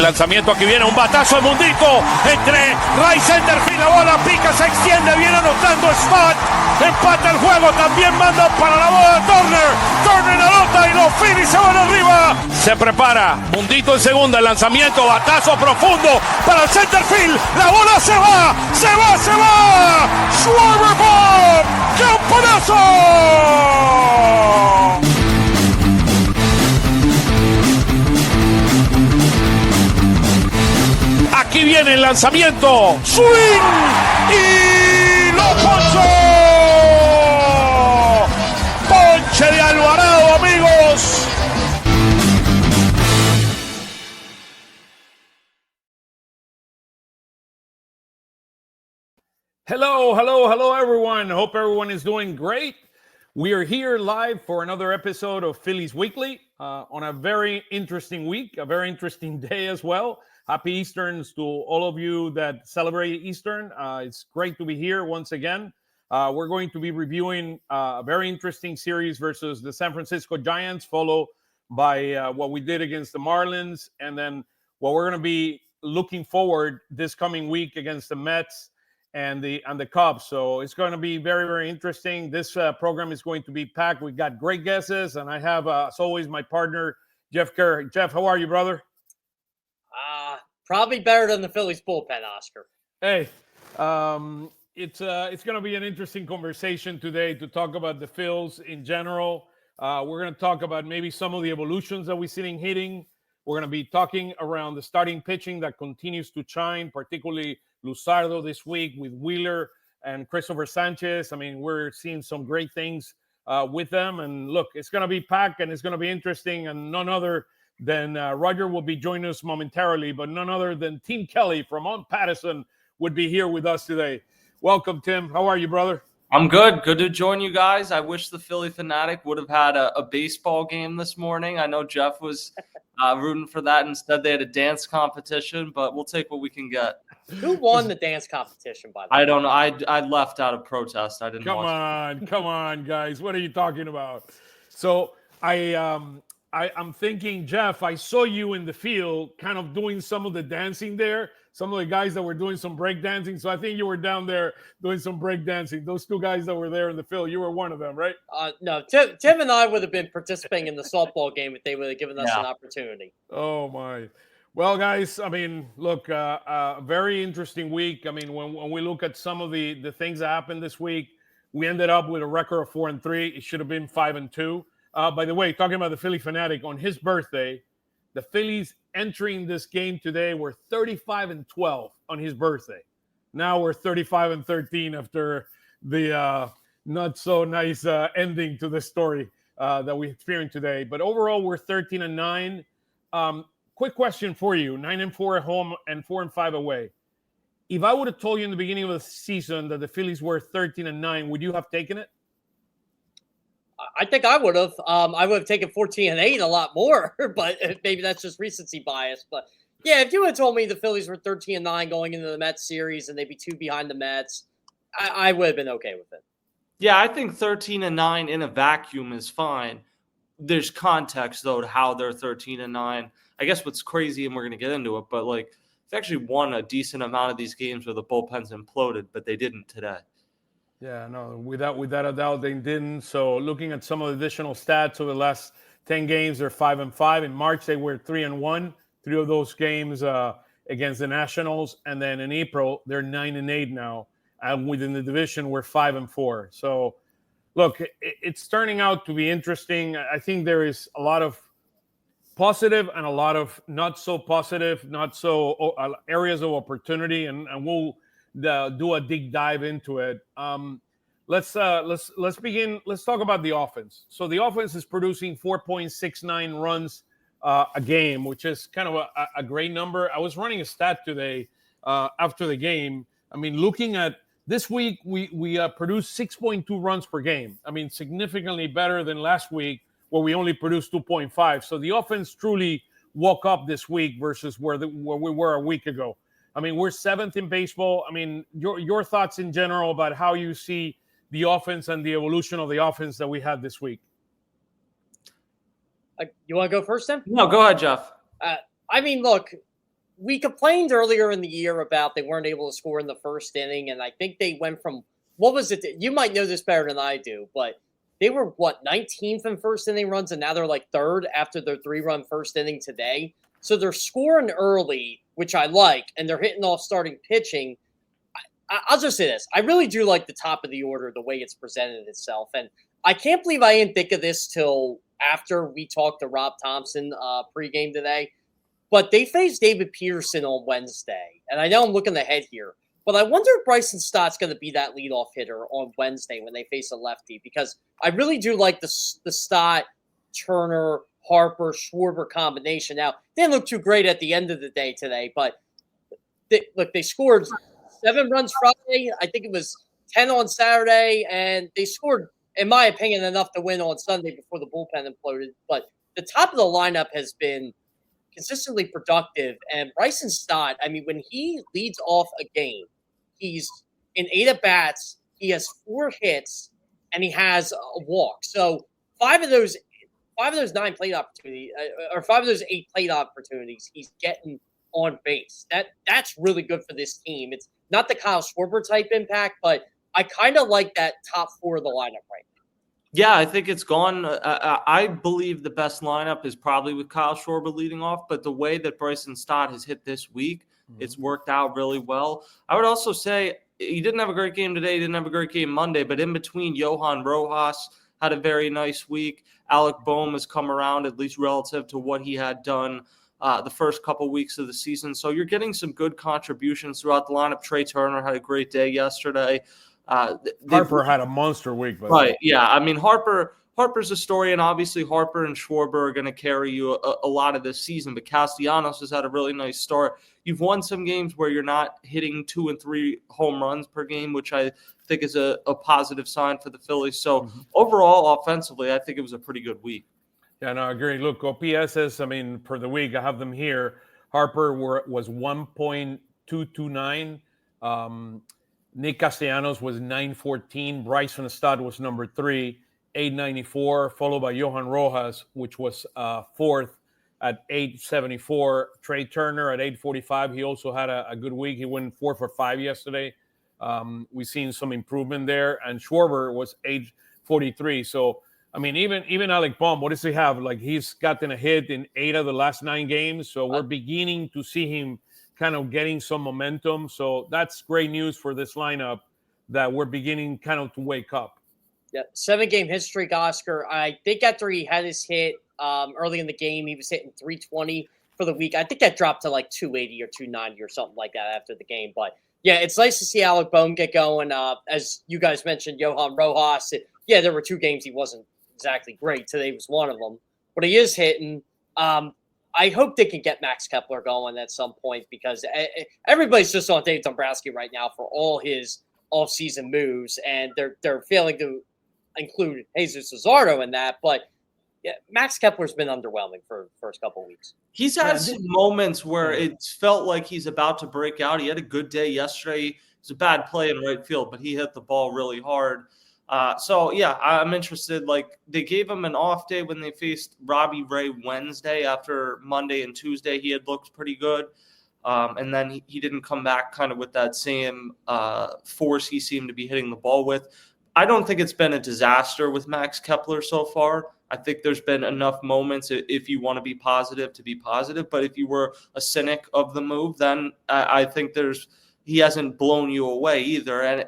lanzamiento, aquí viene un batazo de Mundito entre right center field, la bola pica, se extiende, viene anotando Stott, empata el juego, también manda para la bola Turner anota y los Phillies se van arriba. Se prepara, Mundito en segunda, el lanzamiento, batazo profundo para el center field, la bola se va, Schwarber Bob, ¡campanazo! Aquí viene el lanzamiento, swing y lo ponchó. Ponche de Alvarado, amigos. Hello, everyone. Hope everyone is doing great. We are here live for another episode of Phillies Weekly on a very interesting week, a very interesting day as well. Happy Easterns to all of you that celebrate Eastern. It's great to be here once again. We're going to be reviewing a very interesting series versus the San Francisco Giants, followed by what we did against the Marlins, and then what we're going to be looking forward this coming week against the Mets and the Cubs. So it's going to be very, very interesting. This program is going to be packed. We got great guesses, and I have, as always, my partner, Jeff Kerr. Jeff, how are you, brother? Probably better than the Phillies bullpen, Oscar. Hey, it's going to be an interesting conversation today to talk about the Phils in general. We're going to talk about maybe some of the evolutions that we're seeing hitting. We're going to be talking around the starting pitching that continues to shine, particularly Luzardo this week with Wheeler and Christopher Sanchez. I mean, we're seeing some great things with them. And look, it's going to be packed and it's going to be interesting. And none other than Roger will be joining us momentarily, but none other than Tim Kelly from Mount Patterson would be here with us today. Welcome, Tim. How are you, brother? I'm good. Good to join you guys. I wish the Philly Fanatic would have had a baseball game this morning. I know Jeff was rooting for that. Instead, they had a dance competition, but we'll take what we can get. Who won the dance competition, by the way? I don't know. I left out of protest. I didn't Come on, guys. What are you talking about? So I'm thinking, Jeff, I saw you in the field kind of doing some of the dancing there. Some of the guys that were doing some break dancing. So I think you were down there doing some break dancing. Those two guys that were there in the field, you were one of them, right? No, Tim and I would have been participating in the softball game if they would have given us an opportunity. Oh, my. Well, guys, I mean, look, very interesting week. I mean, when we look at some of the things that happened this week, we ended up with a record of 4-3. It should have been 5-2. By the way, talking about the Philly Fanatic, on his birthday, the Phillies entering this game today were 35-12 on his birthday. Now we're 35-13 after the not so nice ending to the story that we experienced today. But overall, we're 13-9. Quick question for you: 9-4 at home and 4-5 away. If I would have told you in the beginning of the season that the Phillies were 13-9, would you have taken it? I think I would have. I would have taken 14-8 a lot more, but maybe that's just recency bias. But yeah, if you had told me the Phillies were 13-9 going into the Mets series and they'd be 2 behind the Mets, I would have been okay with it. Yeah, I think 13-9 in a vacuum is fine. There's context though to how they're 13-9. I guess what's crazy, and we're going to get into it, but like they've actually won a decent amount of these games where the bullpen's imploded, but they didn't today. Yeah, no, without a doubt, they didn't. So looking at some of the additional stats over the last 10 games, they're 5-5. In March, they were 3-1, 3 of those games against the Nationals. And then in April, they're 9-8 now. And within the division, we're 5-4. So, look, it's turning out to be interesting. I think there is a lot of positive and a lot of not so positive, not so areas of opportunity, and we'll do a deep dive into it. Let's begin. Let's talk about the offense. So the offense is producing 4.69 runs a game, which is kind of a great number. I was running a stat today after the game. I mean, looking at this week, we produced 6.2 runs per game. I mean, significantly better than last week where we only produced 2.5. So the offense truly woke up this week versus where we were a week ago. I mean, we're 7th in baseball. I mean, your thoughts in general about how you see the offense and the evolution of the offense that we had this week. You want to go first, Tim? No, go ahead, Jeff. I mean, look, we complained earlier in the year about they weren't able to score in the first inning, and I think they went from what was it? You might know this better than I do, but they were 19th in first inning runs, and now they're like third after their 3-run first inning today. So they're scoring early, which I like, and they're hitting off starting pitching. I'll just say this: I really do like the top of the order, the way it's presented itself, and I can't believe I didn't think of this till after we talked to Rob Thompson pregame today. But they faced David Peterson on Wednesday. And I know I'm looking ahead here, but I wonder if Bryson Stott's going to be that leadoff hitter on Wednesday when they face a lefty, because I really do like the Stott, Turner, Harper, Schwarber combination. Now, they didn't look too great at the end of the day today, but they scored 7 runs Friday. I think it was 10 on Saturday, and they scored, in my opinion, enough to win on Sunday before the bullpen imploded. But the top of the lineup has been consistently productive. And Bryson Stott, I mean, when he leads off a game, he's in 8 at-bats, he has 4 hits, and he has a walk. So 5 of those 9 plate opportunities, or 5 of those 8 plate opportunities, he's getting on base. That's really good for this team. It's not the Kyle Schwarber type impact, but I kind of like that top 4 of the lineup right now. Yeah, I think it's gone. I believe the best lineup is probably with Kyle Schwarber leading off, but the way that Bryson Stott has hit this week, it's worked out really well. I would also say he didn't have a great game today. He didn't have a great game Monday, but in between, Johan Rojas had a very nice week. Alec Boehm has come around, at least relative to what he had done the first couple weeks of the season. So you're getting some good contributions throughout the lineup. Trey Turner had a great day yesterday. Harper had a monster week. Right, yeah. I mean, Harper's a story, and obviously Harper and Schwarber are going to carry you a lot of this season, but Castellanos has had a really nice start. You've won some games where you're not hitting 2 and 3 home runs per game, which I think is a positive sign for the Phillies. So overall, offensively, I think it was a pretty good week. Yeah, no, I agree. Look, OPSs, I mean, per the week, I have them here. Harper was 1.229. Nick Castellanos was 914. Bryson Stott was number 3, 894, followed by Johan Rojas, which was 4th at 874. Trey Turner at 845. He also had a good week. He went 4 for 5 yesterday. We've seen some improvement there. And Schwarber was 843. So, I mean, even Alec Boehm, what does he have? Like, he's gotten a hit in 8 of the last 9 games. So we're beginning to see him kind of getting some momentum. So that's great news for this lineup that we're beginning kind of to wake up. Yeah, 7-game hit streak, Oscar. I think after he had his hit early in the game, he was hitting 320 for the week. I think that dropped to like 280 or 290 or something like that after the game. But yeah, it's nice to see Alec Boehm get going. As you guys mentioned, Johan Rojas. There were 2 games he wasn't exactly great. Today was one of them. But he is hitting. I hope they can get Max Kepler going at some point, because everybody's just on Dave Dombrowski right now for all his off-season moves, and they're failing to include Jesus Luzardo in that. But yeah, Max Kepler's been underwhelming for the first couple of weeks. He's had some moments where it felt like he's about to break out. He had a good day yesterday. It was a bad play in right field, but he hit the ball really hard. So, yeah, I'm interested. Like, they gave him an off day when they faced Robbie Ray Wednesday. After Monday and Tuesday, he had looked pretty good. And then he didn't come back kind of with that same force he seemed to be hitting the ball with. I don't think it's been a disaster with Max Kepler so far. I think there's been enough moments, if you want to be positive, to be positive. But if you were a cynic of the move, then I think he hasn't blown you away either. And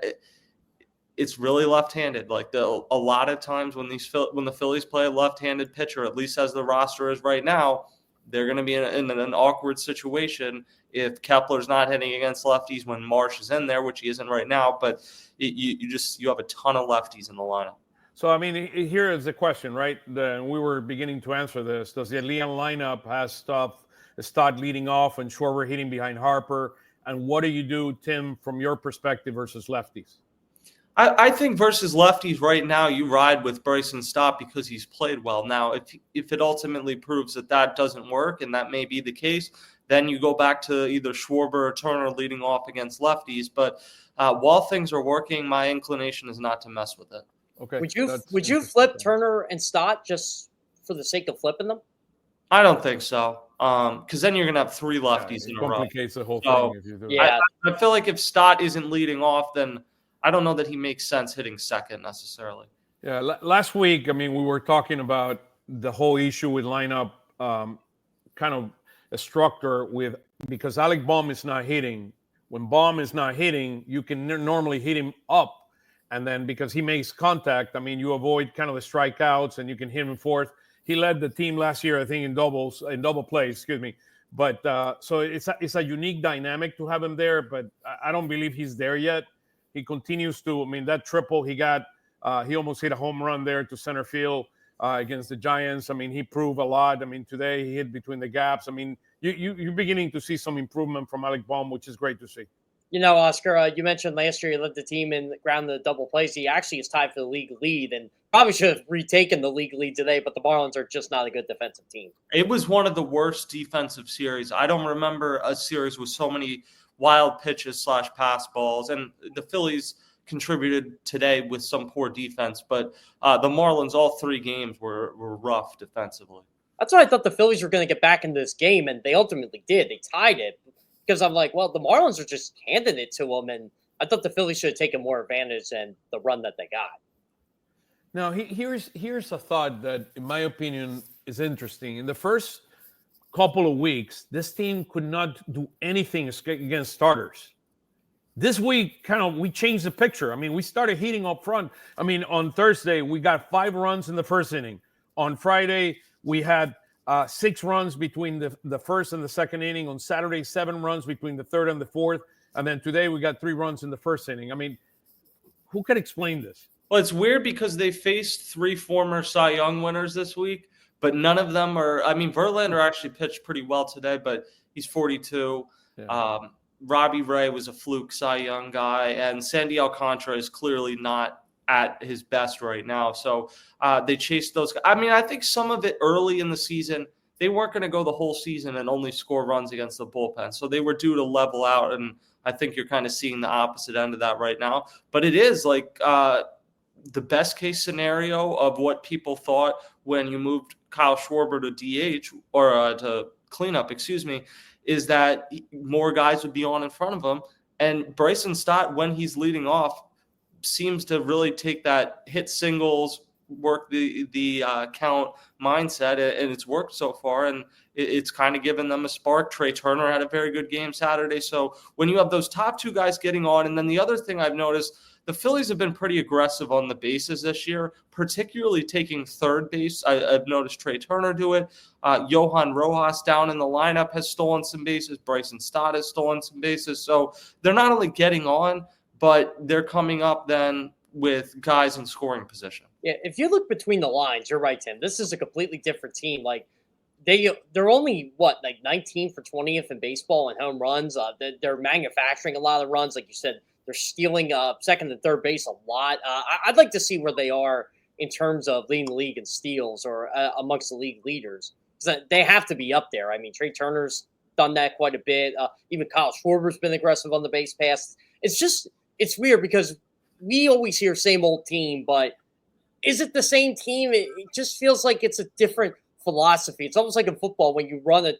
it's really left-handed. Like, a lot of times when the Phillies play a left-handed pitcher, at least as the roster is right now, they're going to be in an awkward situation if Kepler's not hitting against lefties when Marsh is in there, which he isn't right now. But you have a ton of lefties in the lineup. So, I mean, here is the question, right? We were beginning to answer this. Does the Leon lineup has Stott leading off and Schwarber hitting behind Harper? And what do you do, Tim, from your perspective versus lefties? I think versus lefties right now, you ride with Bryson Stott because he's played well. Now, if it ultimately proves that doesn't work, and that may be the case, then you go back to either Schwarber or Turner leading off against lefties. But while things are working, my inclination is not to mess with it. Okay. Would you flip Turner and Stott just for the sake of flipping them? I don't think so. because then you're going to have 3 lefties it in a row. complicates the whole So, thing if you do it. Yeah. I feel like if Stott isn't leading off, then I don't know that he makes sense hitting second necessarily. Yeah, last week, I mean, we were talking about the whole issue with lineup, kind of a structure with because Alec Bohm is not hitting. When Bohm is not hitting, you can normally hit him up, and then because he makes contact, I mean, you avoid kind of the strikeouts, and you can hit him forth. He led the team last year, I think, in double plays. Excuse me. But so it's a unique dynamic to have him there, but I don't believe he's there yet. He continues to. I mean, that triple he got. He almost hit a home run there to center field against the Giants. I mean, he proved a lot. I mean, today he hit between the gaps. I mean, you're beginning to see some improvement from Alec Bohm, which is great to see. You know, Oscar, you mentioned last year he led the team in ground the double plays. He actually is tied for the league lead and probably should have retaken the league lead today, but the Marlins are just not a good defensive team. It was one of the worst defensive series. I don't remember a series with so many wild pitches / pass balls, and the Phillies contributed today with some poor defense, but the Marlins, all 3 games were rough defensively. That's why I thought the Phillies were going to get back into this game, and they ultimately did. They tied it because I'm like, well, the Marlins are just handing it to them, and I thought the Phillies should have taken more advantage than the run that they got. Now, here's a thought that, in my opinion, is interesting. In the first couple of weeks, this team could not do anything against starters. This week, we changed the picture. I mean, we started heating up front. I mean, on Thursday, we got 5 runs in the first inning. On Friday, we had 6 runs between the first and the second inning. On Saturday, 7 runs between the third and the fourth. And then today, we got 3 runs in the first inning. I mean, who can explain this? Well, it's weird because they faced 3 former Cy Young winners this week, but none of them are – I mean, Verlander actually pitched pretty well today, but he's 42. Yeah. Robbie Ray was a fluke Cy Young guy, and Sandy Alcantara is clearly not at his best right now. So they chased those guys. I mean, I think some of it early in the season, they weren't going to go the whole season and only score runs against the bullpen. So they were due to level out, and I think you're kind of seeing the opposite end of that right now. But it is like the best case scenario of what people thought when you moved Kyle Schwarber to DH or to cleanup, is that more guys would be on in front of him. And Bryson Stott, when he's leading off, seems to really take that hit singles, work the count mindset, and it's worked so far, and it's kind of given them a spark. Trey Turner had a very good game Saturday. So when you have those top 2 guys getting on, and then the other thing I've noticed, the Phillies have been pretty aggressive on the bases this year, particularly taking third base. I've noticed Trey Turner do it. Johan Rojas down in the lineup has stolen some bases. Bryson Stott has stolen some bases. So they're not only getting on, but they're coming up then with guys in scoring position. Yeah, if you look between the lines, you're right, Tim. This is a completely different team. Like they're only 19 for 20th in baseball and home runs. They're manufacturing a lot of runs, like you said. They're stealing second and third base a lot. I'd like to see where they are in terms of leading the league in steals or amongst the league leaders. They have to be up there. I mean, Trey Turner's done that quite a bit. Even Kyle Schwarber's been aggressive on the base pass. It's weird because we always hear same old team, but is it the same team? It just feels like it's a different philosophy. It's almost like in football when you run a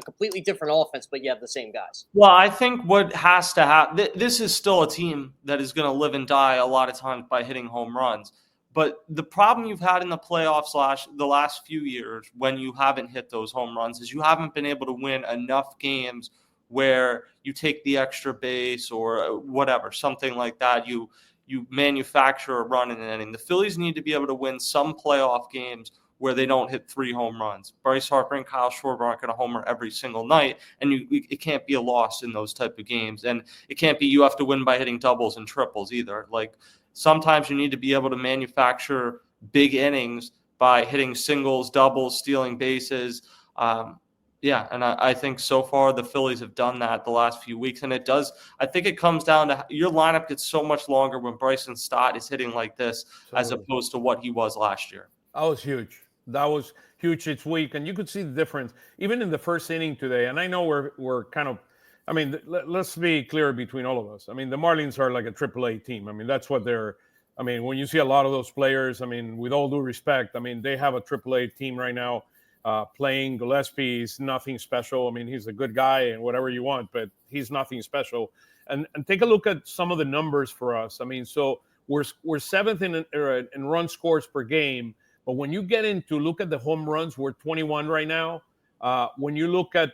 completely different offense, but you have the same guys. Well, I think what has to happen, this is still a team that is going to live and die a lot of times by hitting home runs. But the problem you've had in the playoffs the last few years when you haven't hit those home runs is you haven't been able to win enough games where you take the extra base or whatever, something like that. You manufacture a run in an inning. The Phillies need to be able to win some playoff games where they don't hit 3 home runs. Bryce Harper and Kyle Schwarber aren't going to homer every single night, and it can't be a loss in those type of games. And it can't be you have to win by hitting doubles and triples either. Like sometimes you need to be able to manufacture big innings by hitting singles, doubles, stealing bases. And I think so far the Phillies have done that the last few weeks. And it does, I think it comes down to your lineup gets so much longer when Bryson Stott is hitting like this as opposed to what he was last year. That was huge. It's weak. And you could see the difference even in the first inning today. And I know we're kind of, I mean, let's be clear between all of us. I mean, the Marlins are like a AAA team. I mean, that's what they're, I mean, when you see a lot of those players, I mean, with all due respect, I mean, they have a AAA team right now. playing. Gillespie is nothing special. I mean, he's a good guy and whatever you want, but he's nothing special. And take a look at some of the numbers for us. I mean, so we're seventh in run scores per game, but when you get into look at the home runs, we're 21 right now. When you look at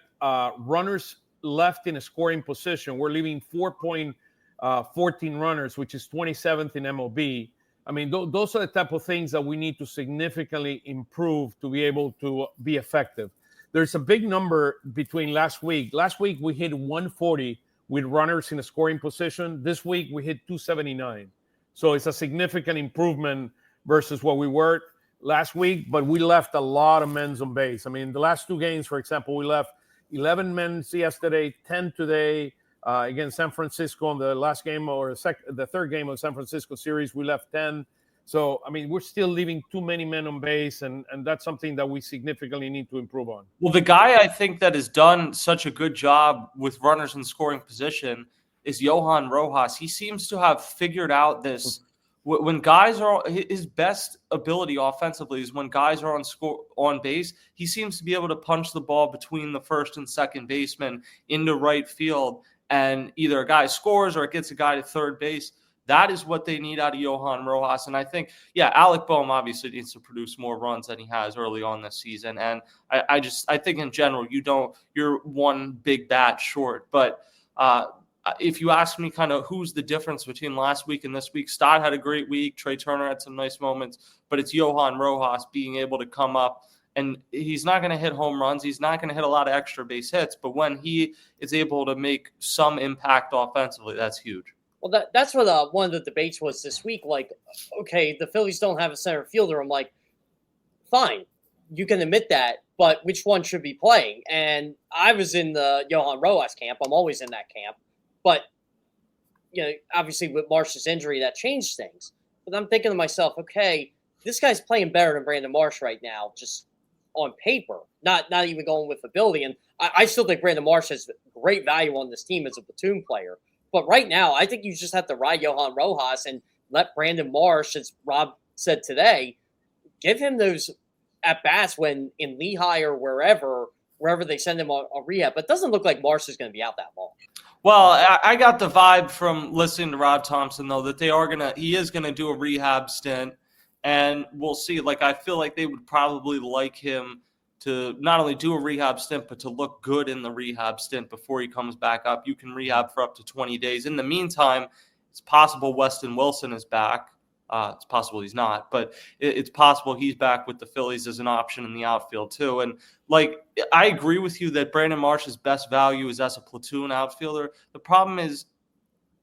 runners left in a scoring position, we're leaving 4.14 runners, which is 27th in MLB. I mean, those are the type of things that we need to significantly improve to be able to be effective. There's a big number between last week. Last week, we hit 140 with runners in a scoring position. This week, we hit 279. So it's a significant improvement versus what we were last week, but we left a lot of men on base. I mean, the last two games, for example, we left 11 men yesterday, 10 today. Against San Francisco in the last game or the third game of San Francisco series, we left 10. So, I mean, we're still leaving too many men on base, and that's something that we significantly need to improve on. Well, the guy I think that has done such a good job with runners in scoring position is Johan Rojas. He seems to have figured out this. When guys are his best ability offensively is when guys are on base. He seems to be able to punch the ball between the first and second baseman into right field. And either a guy scores or it gets a guy to third base. That is what they need out of Johan Rojas. And I think, Alec Boehm obviously needs to produce more runs than he has early on this season. And I think in general, you're one big bat short. But if you ask me kind of who's the difference between last week and this week, Stott had a great week. Trey Turner had some nice moments, but it's Johan Rojas being able to come up. And he's not going to hit home runs. He's not going to hit a lot of extra base hits. But when he is able to make some impact offensively, that's huge. Well, that's what one of the debates was this week. Like, okay, the Phillies don't have a center fielder. I'm like, fine, you can admit that, but which one should be playing? And I was in the Johan Rojas camp. I'm always in that camp. But, obviously with Marsh's injury, that changed things. But I'm thinking to myself, okay, this guy's playing better than Brandon Marsh right now, just on paper, not even going with ability. And I still think Brandon Marsh has great value on this team as a platoon player. But right now, I think you just have to ride Johan Rojas and let Brandon Marsh, as Rob said today, give him those at-bats when in Lehigh or wherever they send him on rehab. But it doesn't look like Marsh is going to be out that long. Well, I got the vibe from listening to Rob Thompson, though, that he is going to do a rehab stint. And we'll see. Like, I feel like they would probably like him to not only do a rehab stint, but to look good in the rehab stint before he comes back up. You can rehab for up to 20 days. In the meantime, it's possible Weston Wilson is back. It's possible he's not, but it's possible he's back with the Phillies as an option in the outfield too. And I agree with you that Brandon Marsh's best value is as a platoon outfielder. The problem is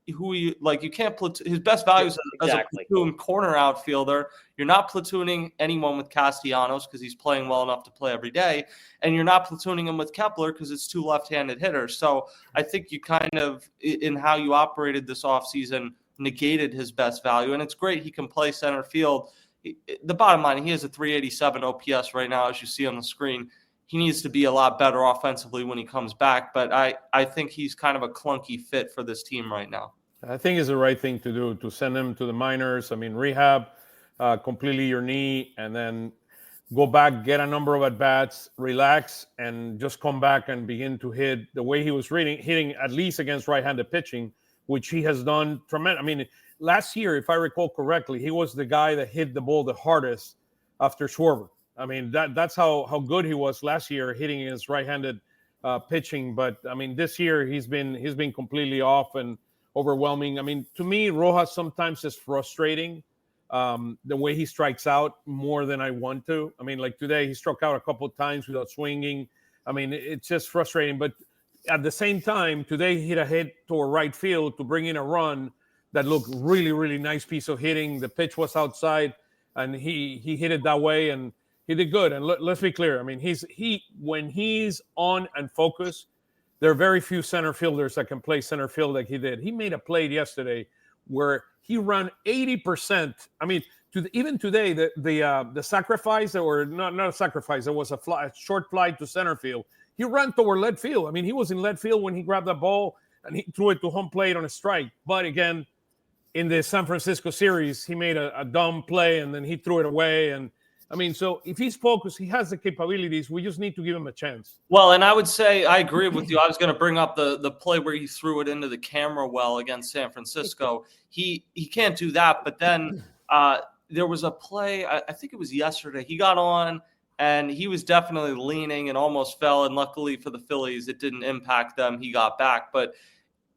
you can't platoon. His best value is as a platoon corner outfielder. You're not platooning anyone with Castellanos because he's playing well enough to play every day, and you're not platooning him with Kepler because it's two left-handed hitters. So I think you kind of, in how you operated this offseason, negated his best value, and it's great he can play center field. The bottom line, he has a 387 OPS right now, as you see on the screen. He needs to be a lot better offensively when he comes back, but I think he's kind of a clunky fit for this team right now. I think it's the right thing to do, to send him to the minors. I mean, rehab completely your knee, and then go back, get a number of at-bats, relax, and just come back and begin to hit the way he was hitting at least against right-handed pitching, which he has done tremendous. I mean, last year, if I recall correctly, he was the guy that hit the ball the hardest after Schwarber. I mean, that's how good he was last year hitting his right-handed pitching. But I mean, this year he's been completely off and overwhelming. I mean, to me, Rojas sometimes is frustrating the way he strikes out more than I want to. I mean, like today, he struck out a couple of times without swinging. I mean, it's just frustrating. But at the same time, today he hit a hit toward right field to bring in a run that looked really, really nice piece of hitting. The pitch was outside, and he hit it that way, and he did good. And let's be clear. I mean, when he's on and focused, there are very few center fielders that can play center field like he did. He made a play yesterday where he ran 80%. I mean, even today, the sacrifice, or not a sacrifice, it was a short fly to center field. He ran toward left field. I mean, he was in left field when he grabbed the ball and he threw it to home plate on a strike. But again, in the San Francisco series, he made a dumb play and then he threw it away. And I mean, so if he's focused, he has the capabilities. We just need to give him a chance. Well, and I would say I agree with you. I was going to bring up the play where he threw it into the camera well against San Francisco. He can't do that. But then there was a play, I think it was yesterday. He got on, and he was definitely leaning and almost fell. And luckily for the Phillies, it didn't impact them. He got back. But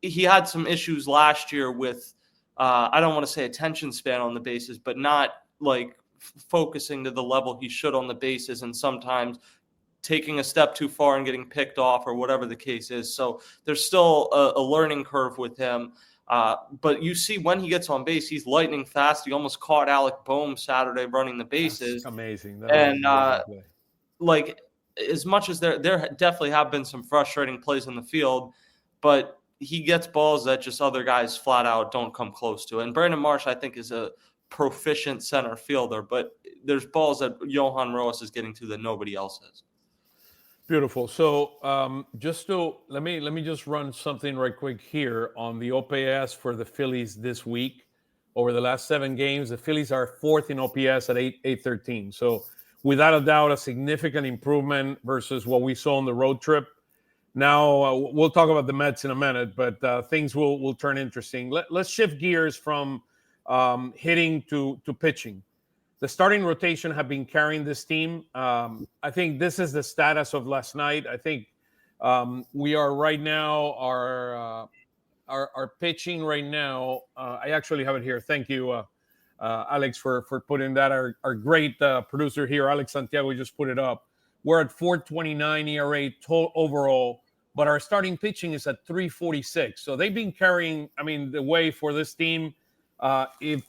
he had some issues last year with, I don't want to say attention span on the bases, but not like focusing to the level he should on the bases, and sometimes taking a step too far and getting picked off or whatever the case is. So there's still a learning curve with him. But you see when he gets on base, he's lightning fast. He almost caught Alec Boehm Saturday running the bases. That's amazing. And like, as much as there definitely have been some frustrating plays in the field, but he gets balls that just other guys flat out don't come close to. And Brandon Marsh, I think, is a proficient center fielder, but there's balls that Johan Rojas is getting to that nobody else is. Beautiful. So let me just run something right quick here on the OPS for the Phillies this week. Over the last 7 games, the Phillies are 4th in OPS at 813. So without a doubt, a significant improvement versus what we saw on the road trip. Now we'll talk about the Mets in a minute, but things will turn interesting. Let's shift gears from hitting to pitching. The starting rotation have been carrying this team. I think this is the status of last night. I think we are right now, our pitching right now. I actually have it here. Thank you, Alex, for putting that. Our great producer here, Alex Santiago, just put it up. We're at 4.29 ERA overall, but our starting pitching is at 3.46. So they've been carrying, the way for this team. If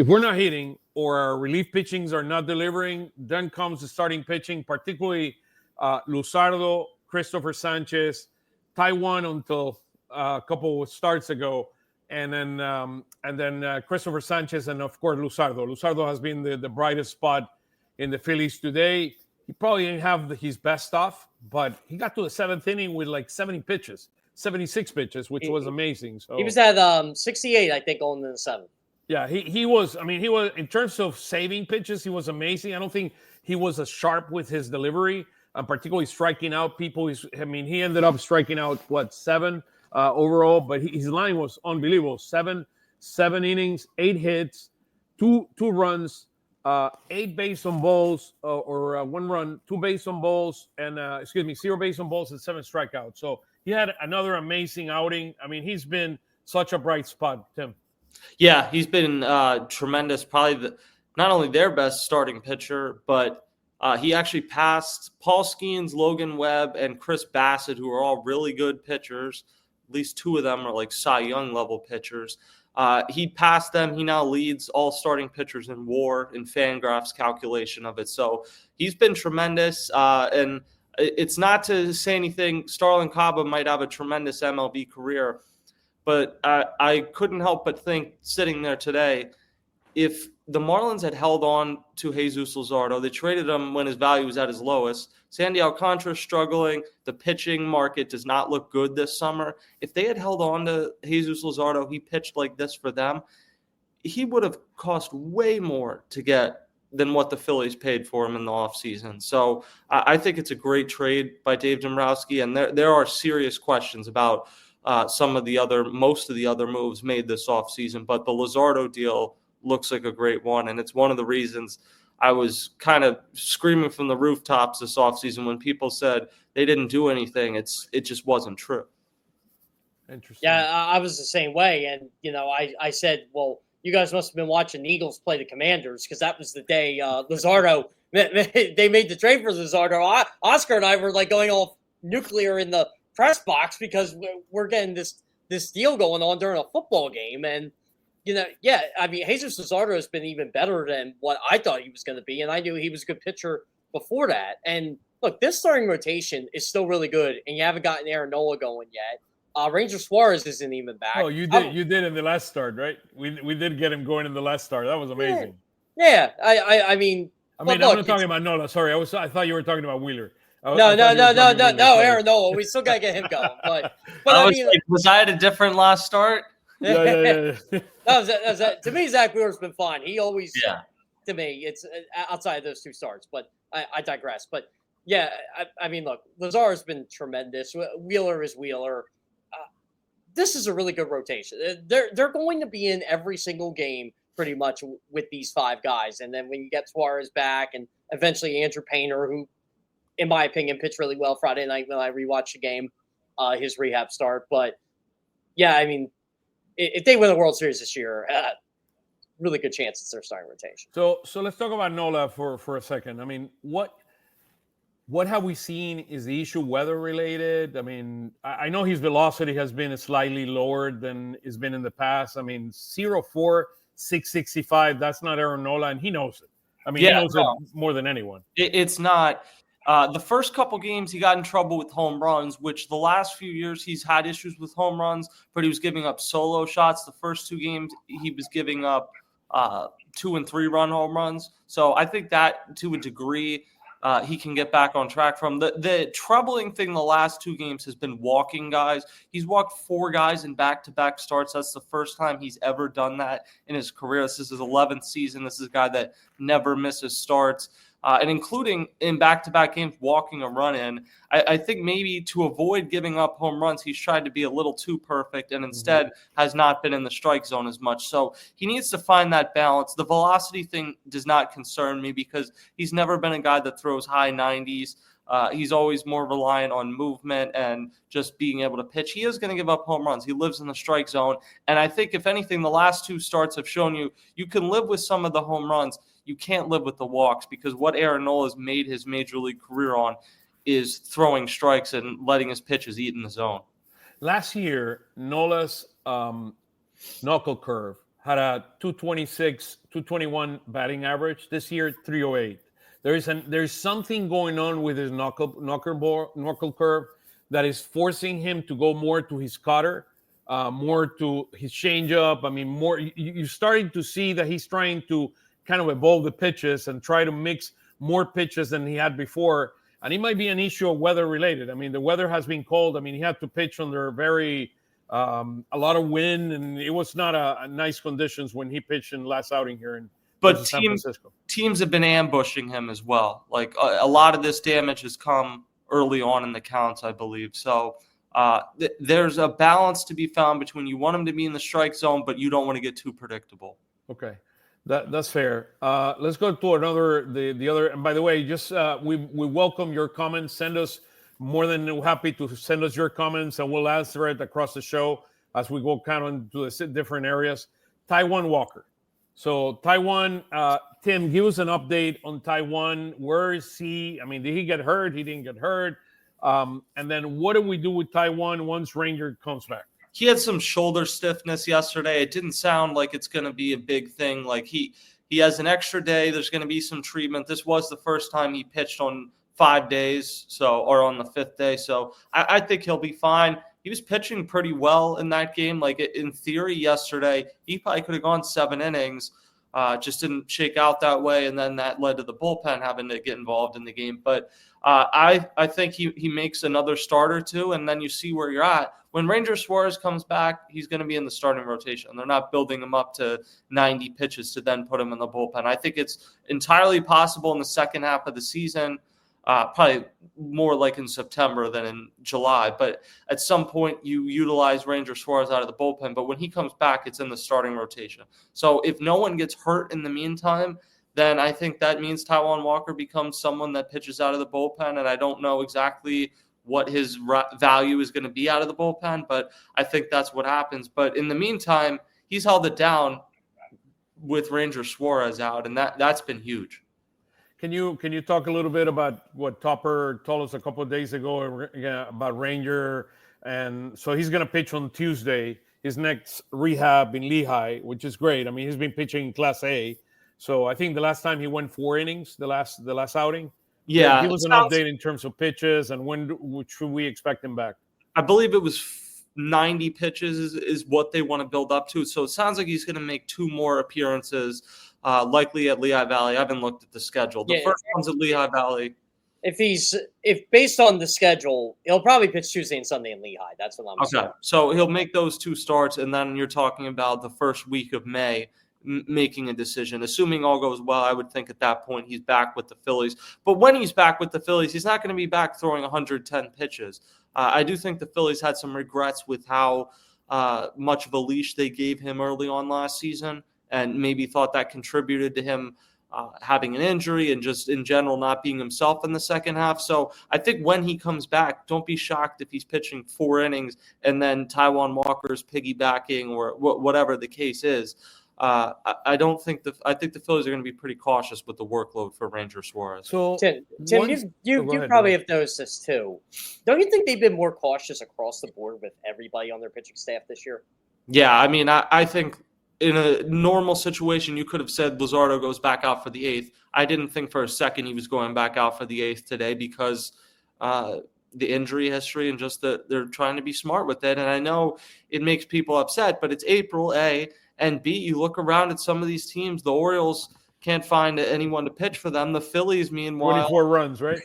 we're not hitting or our relief pitchings are not delivering, then comes the starting pitching, particularly Luzardo, Christopher Sanchez, Taiwan until a couple of starts ago, and then Christopher Sanchez, and of course Luzardo. Luzardo has been the brightest spot in the Phillies today. He probably didn't have his best stuff, but he got to the 7th inning with like 76 pitches, which was amazing. So he was at 68, I think, on the 7th. Yeah, he was. He was, in terms of saving pitches, he was amazing. I don't think he was as sharp with his delivery, particularly striking out people. He ended up striking out 7 overall, but his line was unbelievable. Seven innings, 8 hits, two runs, 8 base on balls, or 1 run, 2 base on balls, and 0 base on balls and 7 strikeouts. So he had another amazing outing. He's been such a bright spot, Tim. Yeah, he's been tremendous. Probably not only their best starting pitcher, but he actually passed Paul Skeens, Logan Webb, and Chris Bassett, who are all really good pitchers. At least 2 of them are like Cy Young level pitchers. He passed them. He now leads all starting pitchers in WAR in Fangraph's calculation of it. So he's been tremendous. And it's not to say anything. Starlin Caba might have a tremendous MLB career, but I couldn't help but think, sitting there today, if the Marlins had held on to Jesus Luzardo, they traded him when his value was at his lowest. Sandy Alcantara struggling. The pitching market does not look good this summer. If they had held on to Jesus Luzardo, he pitched like this for them, he would have cost way more to get than what the Phillies paid for him in the offseason. So I think it's a great trade by Dave Dombrowski, and there are serious questions about most of the other moves made this offseason, but the Luzardo deal looks like a great one, and it's one of the reasons I was kind of screaming from the rooftops this offseason when people said they didn't do anything. It just wasn't true. Interesting. Yeah, I was the same way, and I said, well, you guys must have been watching the Eagles play the Commanders, because that was the day Luzardo they made the trade for Luzardo. Oscar and I were like going all nuclear in the press box because we're getting this deal going on during a football game, and Jesus Luzardo has been even better than what I thought he was going to be, and I knew he was a good pitcher before that. And look, this starting rotation is still really good, and you haven't gotten Aaron Nola going yet. Ranger Suarez isn't even back. Oh, you did in the last start, right? We did get him going in the last start. That was amazing. Yeah. I'm not talking about Nola. Sorry, I thought you were talking about Wheeler. No, Aaron Nola. We still gotta get him going. But was I at a different last start? Yeah. To me, Zach Wheeler's been fine. He always to me. It's outside of those two starts, but I digress. But yeah, I mean, look, Lazar's been tremendous. Wheeler is Wheeler. This is a really good rotation. They're going to be in every single game pretty much with these five guys. And then when you get Suarez back and eventually Andrew Painter, who, in my opinion, pitched really well Friday night when I rewatched the game, his rehab start. But yeah, I mean, if they win the World Series this year, really good chance it's their starting rotation. So let's talk about Nola for a second. I mean, what have we seen? Is the issue weather related? I mean, I know his velocity has been slightly lower than it's been in the past. I mean, 0.4, 665, that's not Aaron Nola, and he knows it. I mean, he knows it more than anyone. It's not. The first couple games, he got in trouble with home runs, which the last few years he's had issues with home runs, but he was giving up solo shots. The first two games, he was giving up 2 and 3 run home runs. So I think that to a degree, he can get back on track from. The troubling thing the last 2 games has been walking guys. He's walked 4 guys in back-to-back starts. That's the first time he's ever done that in his career. This is his 11th season. This is a guy that never misses starts. And including in back-to-back games, walking a run in. I think maybe to avoid giving up home runs, he's tried to be a little too perfect and instead has not been in the strike zone as much. So he needs to find that balance. The velocity thing does not concern me because he's never been a guy that throws high 90s. He's always more reliant on movement and just being able to pitch. He is going to give up home runs. He lives in the strike zone. And I think, if anything, the last 2 starts have shown you can live with some of the home runs. You can't live with the walks because what Aaron Nola has made his major league career on is throwing strikes and letting his pitches eat in the zone. Last year, Nola's knuckle curve had a 226, 221 batting average. This year, 308. There's something going on with his knuckle curve that is forcing him to go more to his cutter, more to his changeup. I mean, more. You're starting to see that he's trying to kind of evolve the pitches and try to mix more pitches than he had before. And it might be an issue of weather related. I mean, the weather has been cold. I mean, he had to pitch under a lot of wind, and it was not a nice conditions when he pitched in last outing here in San Francisco. Teams have been ambushing him as well. Like a lot of this damage has come early on in the counts, I believe. So there's a balance to be found between you want him to be in the strike zone, but you don't want to get too predictable. Okay. That's fair. Let's go to the other. And by the way, just we welcome your comments. Send us, more than happy to send us your comments, and we'll answer it across the show as we go kind of into the different areas. Taijuan Walker. So Taijuan, Tim, give us an update on Taijuan. Where is he? I mean, did he get hurt? He didn't get hurt. And then what do we do with Taijuan once Ranger comes back? He had some shoulder stiffness yesterday. It didn't sound like it's going to be a big thing. Like he has an extra day. There's going to be some treatment. This was the first time he pitched on 5 days, or on the 5th day. So I think he'll be fine. He was pitching pretty well in that game. Like in theory yesterday, he probably could have gone 7 innings. Just didn't shake out that way. And then that led to the bullpen having to get involved in the game. But I think he makes another start or two, and then you see where you're at. When Ranger Suarez comes back, he's going to be in the starting rotation. They're not building him up to 90 pitches to then put him in the bullpen. I think it's entirely possible in the second half of the season, probably more like in September than in July. But at some point, you utilize Ranger Suarez out of the bullpen. But when he comes back, it's in the starting rotation. So if no one gets hurt in the meantime, then I think that means Taijuan Walker becomes someone that pitches out of the bullpen. And I don't know exactly what his value is going to be out of the bullpen, but I think that's what happens. But in the meantime, he's held it down with Ranger Suarez out, and that's been huge. Can you talk a little bit about what Topper told us a couple of days ago about Ranger? And so he's going to pitch on Tuesday, his next rehab in Lehigh, which is great. I mean, he's been pitching in Class A. So I think the last time he went 4 innings, the last outing. Yeah. Give us an update in terms of pitches and when should we expect him back? I believe it was 90 pitches is what they want to build up to. So it sounds like he's going to make 2 more appearances, likely at Lehigh Valley. I haven't looked at the schedule. The first one's at Lehigh Valley. If based on the schedule, he'll probably pitch Tuesday and Sunday in Lehigh. That's what I'm saying. So he'll make those 2 starts, and then you're talking about the first week of May making a decision. Assuming all goes well, I would think at that point he's back with the Phillies. But when he's back with the Phillies, he's not going to be back throwing 110 pitches. I do think the Phillies had some regrets with how much of a leash they gave him early on last season, and maybe thought that contributed to him having an injury and just in general not being himself in the second half. So I think when he comes back, don't be shocked if he's pitching 4 innings and then Taijuan Walker's piggybacking or whatever the case is. I think the Phillies are going to be pretty cautious with the workload for Ranger Suarez. So Tim, you probably have noticed this too. Don't you think they've been more cautious across the board with everybody on their pitching staff this year? Yeah, I mean, I think in a normal situation, you could have said Luzardo goes back out for the 8th. I didn't think for a second he was going back out for the 8th today because the injury history and just that they're trying to be smart with it. And I know it makes people upset, but it's April, A, and B, you look around at some of these teams, the Orioles can't find anyone to pitch for them. The Phillies, meanwhile, 24 runs, right?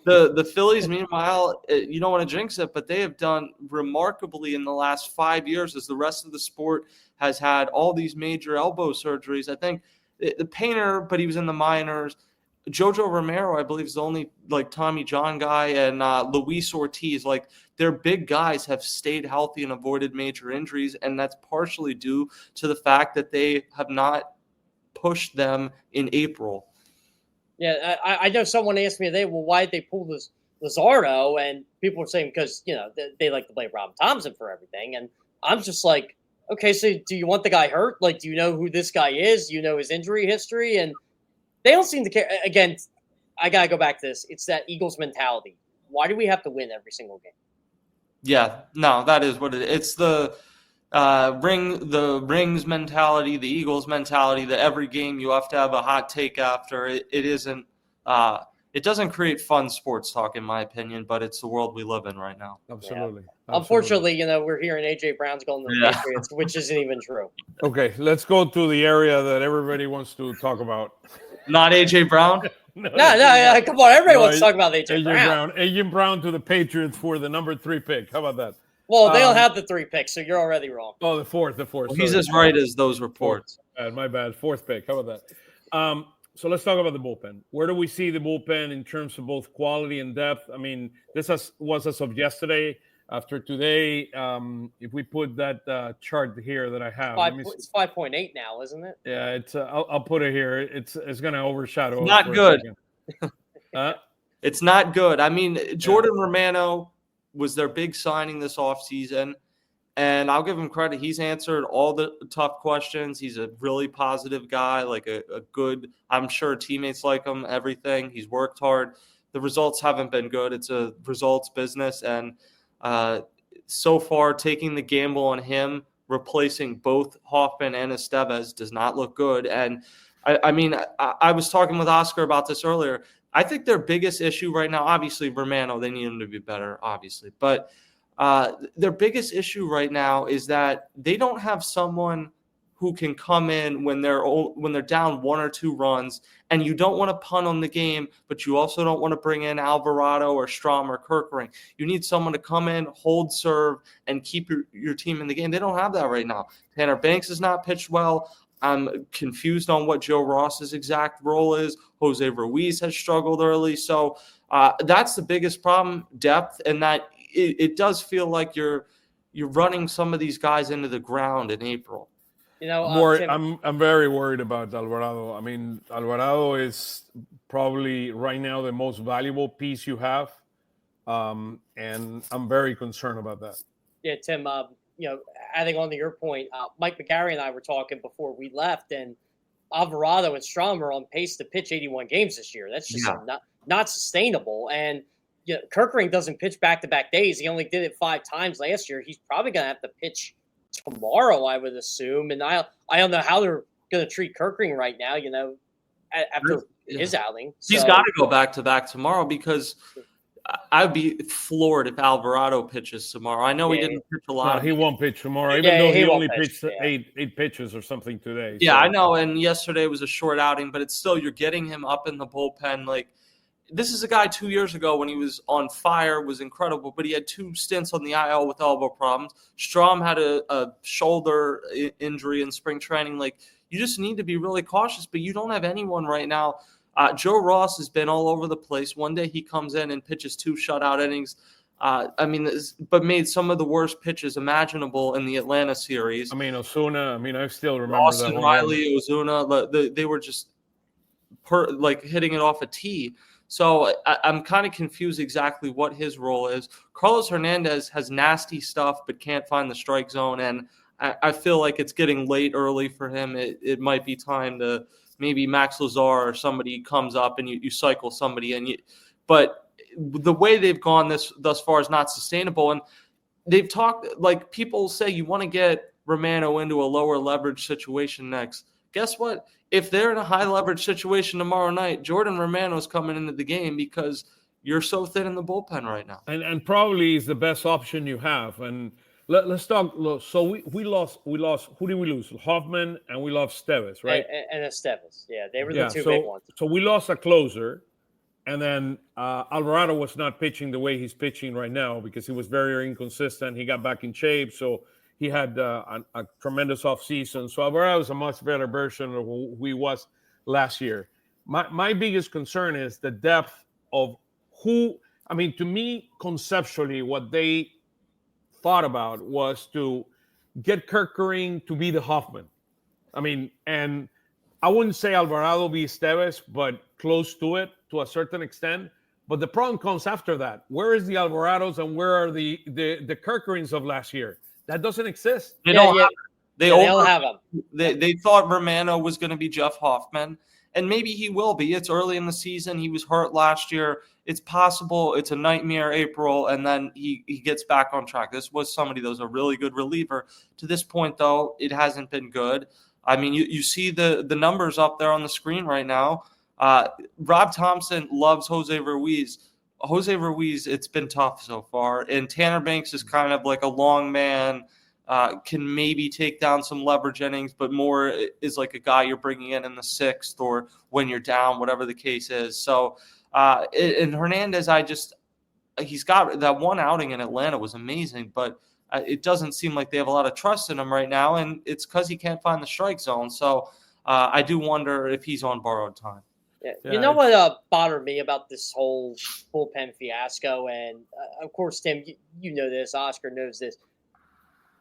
the Phillies, meanwhile, you don't want to jinx it, but they have done remarkably in the last 5 years as the rest of the sport has had all these major elbow surgeries. I think the Painter, but he was in the minors. Jojo Romero, I believe, is the only Tommy John guy, and Luis Ortiz. Their big guys have stayed healthy and avoided major injuries, and that's partially due to the fact that they have not pushed them in April. Yeah, I know someone asked me today, well, why did they pull this Luzardo? And people were saying because, they like to blame Rob Thompson for everything. And I'm just like, okay, so do you want the guy hurt? Do you know who this guy is? Do you know his injury history? And they don't seem to care. Again, I got to go back to this. It's that Eagles mentality. Why do we have to win every single game? Yeah, no, that is what it is. It's the rings mentality, the Eagles mentality, that every game you have to have a hot take after. It isn't it doesn't create fun sports talk, in my opinion, but it's the world we live in right now. Absolutely. Yeah. Unfortunately, we're hearing AJ Brown's going to the Patriots, which isn't even true. Okay, let's go to the area that everybody wants to talk about. Not AJ Brown? No, come on. Everybody wants to talk about AJ Brown. AJ Brown to the Patriots for the number 3 pick. How about that? Well, they don't have the 3 picks, so you're already wrong. Oh, the fourth. Well, he's as right as those reports. My bad. 4th pick. How about that? So let's talk about the bullpen. Where do we see the bullpen in terms of both quality and depth? I mean, this was as of yesterday. After today, if we put that chart here that I have, it's 5.8 now, isn't it? Yeah, it's. I'll put it here. It's going to overshadow. It's not good. It's not good. I mean, Jordan Romano was their big signing this offseason, and I'll give him credit. He's answered all the tough questions. He's a really positive guy, a good. I'm sure teammates like him. Everything. He's worked hard. The results haven't been good. It's a results business, and so far, taking the gamble on him, replacing both Hoffman and Estevez does not look good. And I was talking with Oscar about this earlier. I think their biggest issue right now, obviously Romano, they need him to be better, obviously. But their biggest issue right now is that they don't have someone who can come in when they're down 1 or 2 runs, and you don't want to punt on the game, but you also don't want to bring in Alvarado or Strom or Kerkering. You need someone to come in, hold serve, and keep your team in the game. They don't have that right now. Tanner Banks has not pitched well. I'm confused on what Joe Ross's exact role is. Jose Ruiz has struggled early. So that's the biggest problem, depth, and that it does feel like you're running some of these guys into the ground in April. I'm very worried about Alvarado. I mean, Alvarado is probably right now the most valuable piece you have, and I'm very concerned about that. Yeah, Tim. Adding on to your point, Mike McGarry and I were talking before we left, and Alvarado and Strom are on pace to pitch 81 games this year. That's just not sustainable. And Kerkering doesn't pitch back-to-back days. He only did it 5 times last year. He's probably going to have to pitch tomorrow, I would assume. And I don't know how they're going to treat Kerkering right now, after his outing. He's got to go back-to-back tomorrow because I'd be floored if Alvarado pitches tomorrow. I know he didn't pitch a lot. No, he won't pitch tomorrow, even though he only pitched 8 pitches or something today. Yeah, I know. And yesterday was a short outing, but it's still, you're getting him up in the bullpen. This is a guy 2 years ago when he was on fire, was incredible, but he had 2 stints on the IL with elbow problems. Strom had a shoulder injury in spring training. you just need to be really cautious. But you don't have anyone right now. Joe Ross has been all over the place. One day he comes in and pitches 2 shutout innings. But made some of the worst pitches imaginable in the Atlanta series. I mean, Osuna. I mean, I still remember Austin that. Riley, Ozuna, they were just hitting it off a tee. So I'm kind of confused exactly what his role is. Carlos Hernandez has nasty stuff, but can't find the strike zone. And I feel like it's getting late early for him. It might be time to maybe Max Lazar or somebody comes up and you cycle somebody in. But the way they've gone thus far is not sustainable. And they've talked, like, people say you want to get Romano into a lower leverage situation next. Guess what? If they're in a high leverage situation tomorrow night, Jordan Romano's coming into the game because you're so thin in the bullpen right now. And probably is the best option you have. And let's talk. So we lost. Who did we lose? Hoffman, and we lost Steves, right? And Steves. Yeah, they were the two big ones. So we lost a closer. And then Alvarado was not pitching the way he's pitching right now because he was very inconsistent. He got back in shape, so he had a tremendous offseason. So Alvarado is a much better version of who he was last year. My biggest concern is the depth of who. I mean, to me, conceptually, what they thought about was to get Kerkering to be the Hoffman. I mean, and I wouldn't say Alvarado be Steves, but close to it to a certain extent. But the problem comes after that. Where is the Alvarados and where are the Kerkerings of last year? That doesn't exist. They don't have them. They thought Romano was going to be Jeff Hoffman, and maybe he will be. It's early in the season. He was hurt last year. It's possible. It's a nightmare April, and then he gets back on track. This was somebody that was a really good reliever. To this point, though, it hasn't been good. I mean, you see the numbers up there on the screen right now. Rob Thompson loves Jose Ruiz. Jose Ruiz, it's been tough so far. And Tanner Banks is kind of like a long man, can maybe take down some leverage innings, but more is like a guy you're bringing in the 6th or when you're down, whatever the case is. So, and Hernandez, he's got that one outing in Atlanta was amazing, but it doesn't seem like they have a lot of trust in him right now, and it's because he can't find the strike zone. So I do wonder if he's on borrowed time. Yeah. You know what bothered me about this whole bullpen fiasco, and of course, Tim, you know this, Oscar knows this.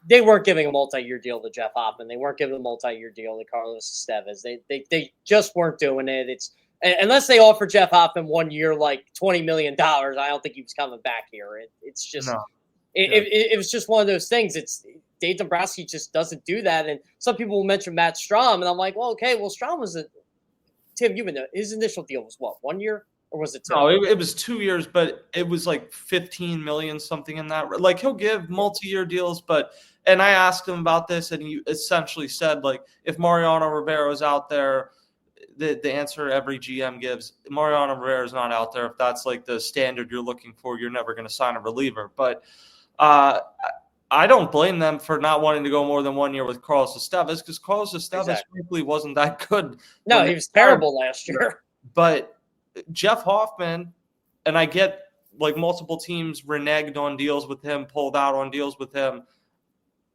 They weren't giving a multi-year deal to Jeff Hoffman. They weren't giving a multi-year deal to Carlos Estevez. They just weren't doing it. It's unless they offer Jeff Hoffman 1 year, like $20 million. I don't think he was coming back here. It's just. No. It was just one of those things. It's Dave Dombrowski just doesn't do that. And some people will mention Matt Strahm, and I'm like, well, okay, Strahm was Tim, you know, his initial deal was what, 1 year, or was it 2? No, it was 2 years, but it was like 15 million, something in that. Like, he'll give multi-year deals, and I asked him about this, and he essentially said, like, if Mariano Rivera is out there, the answer every GM gives, Mariano Rivera is not out there. If that's like the standard you're looking for, you're never going to sign a reliever. But I don't blame them for not wanting to go more than 1 year with Carlos Estevez, because Carlos Estevez frankly wasn't that good. No, he was terrible last year. But Jeff Hoffman, and I get like multiple teams reneged on deals with him, pulled out on deals with him.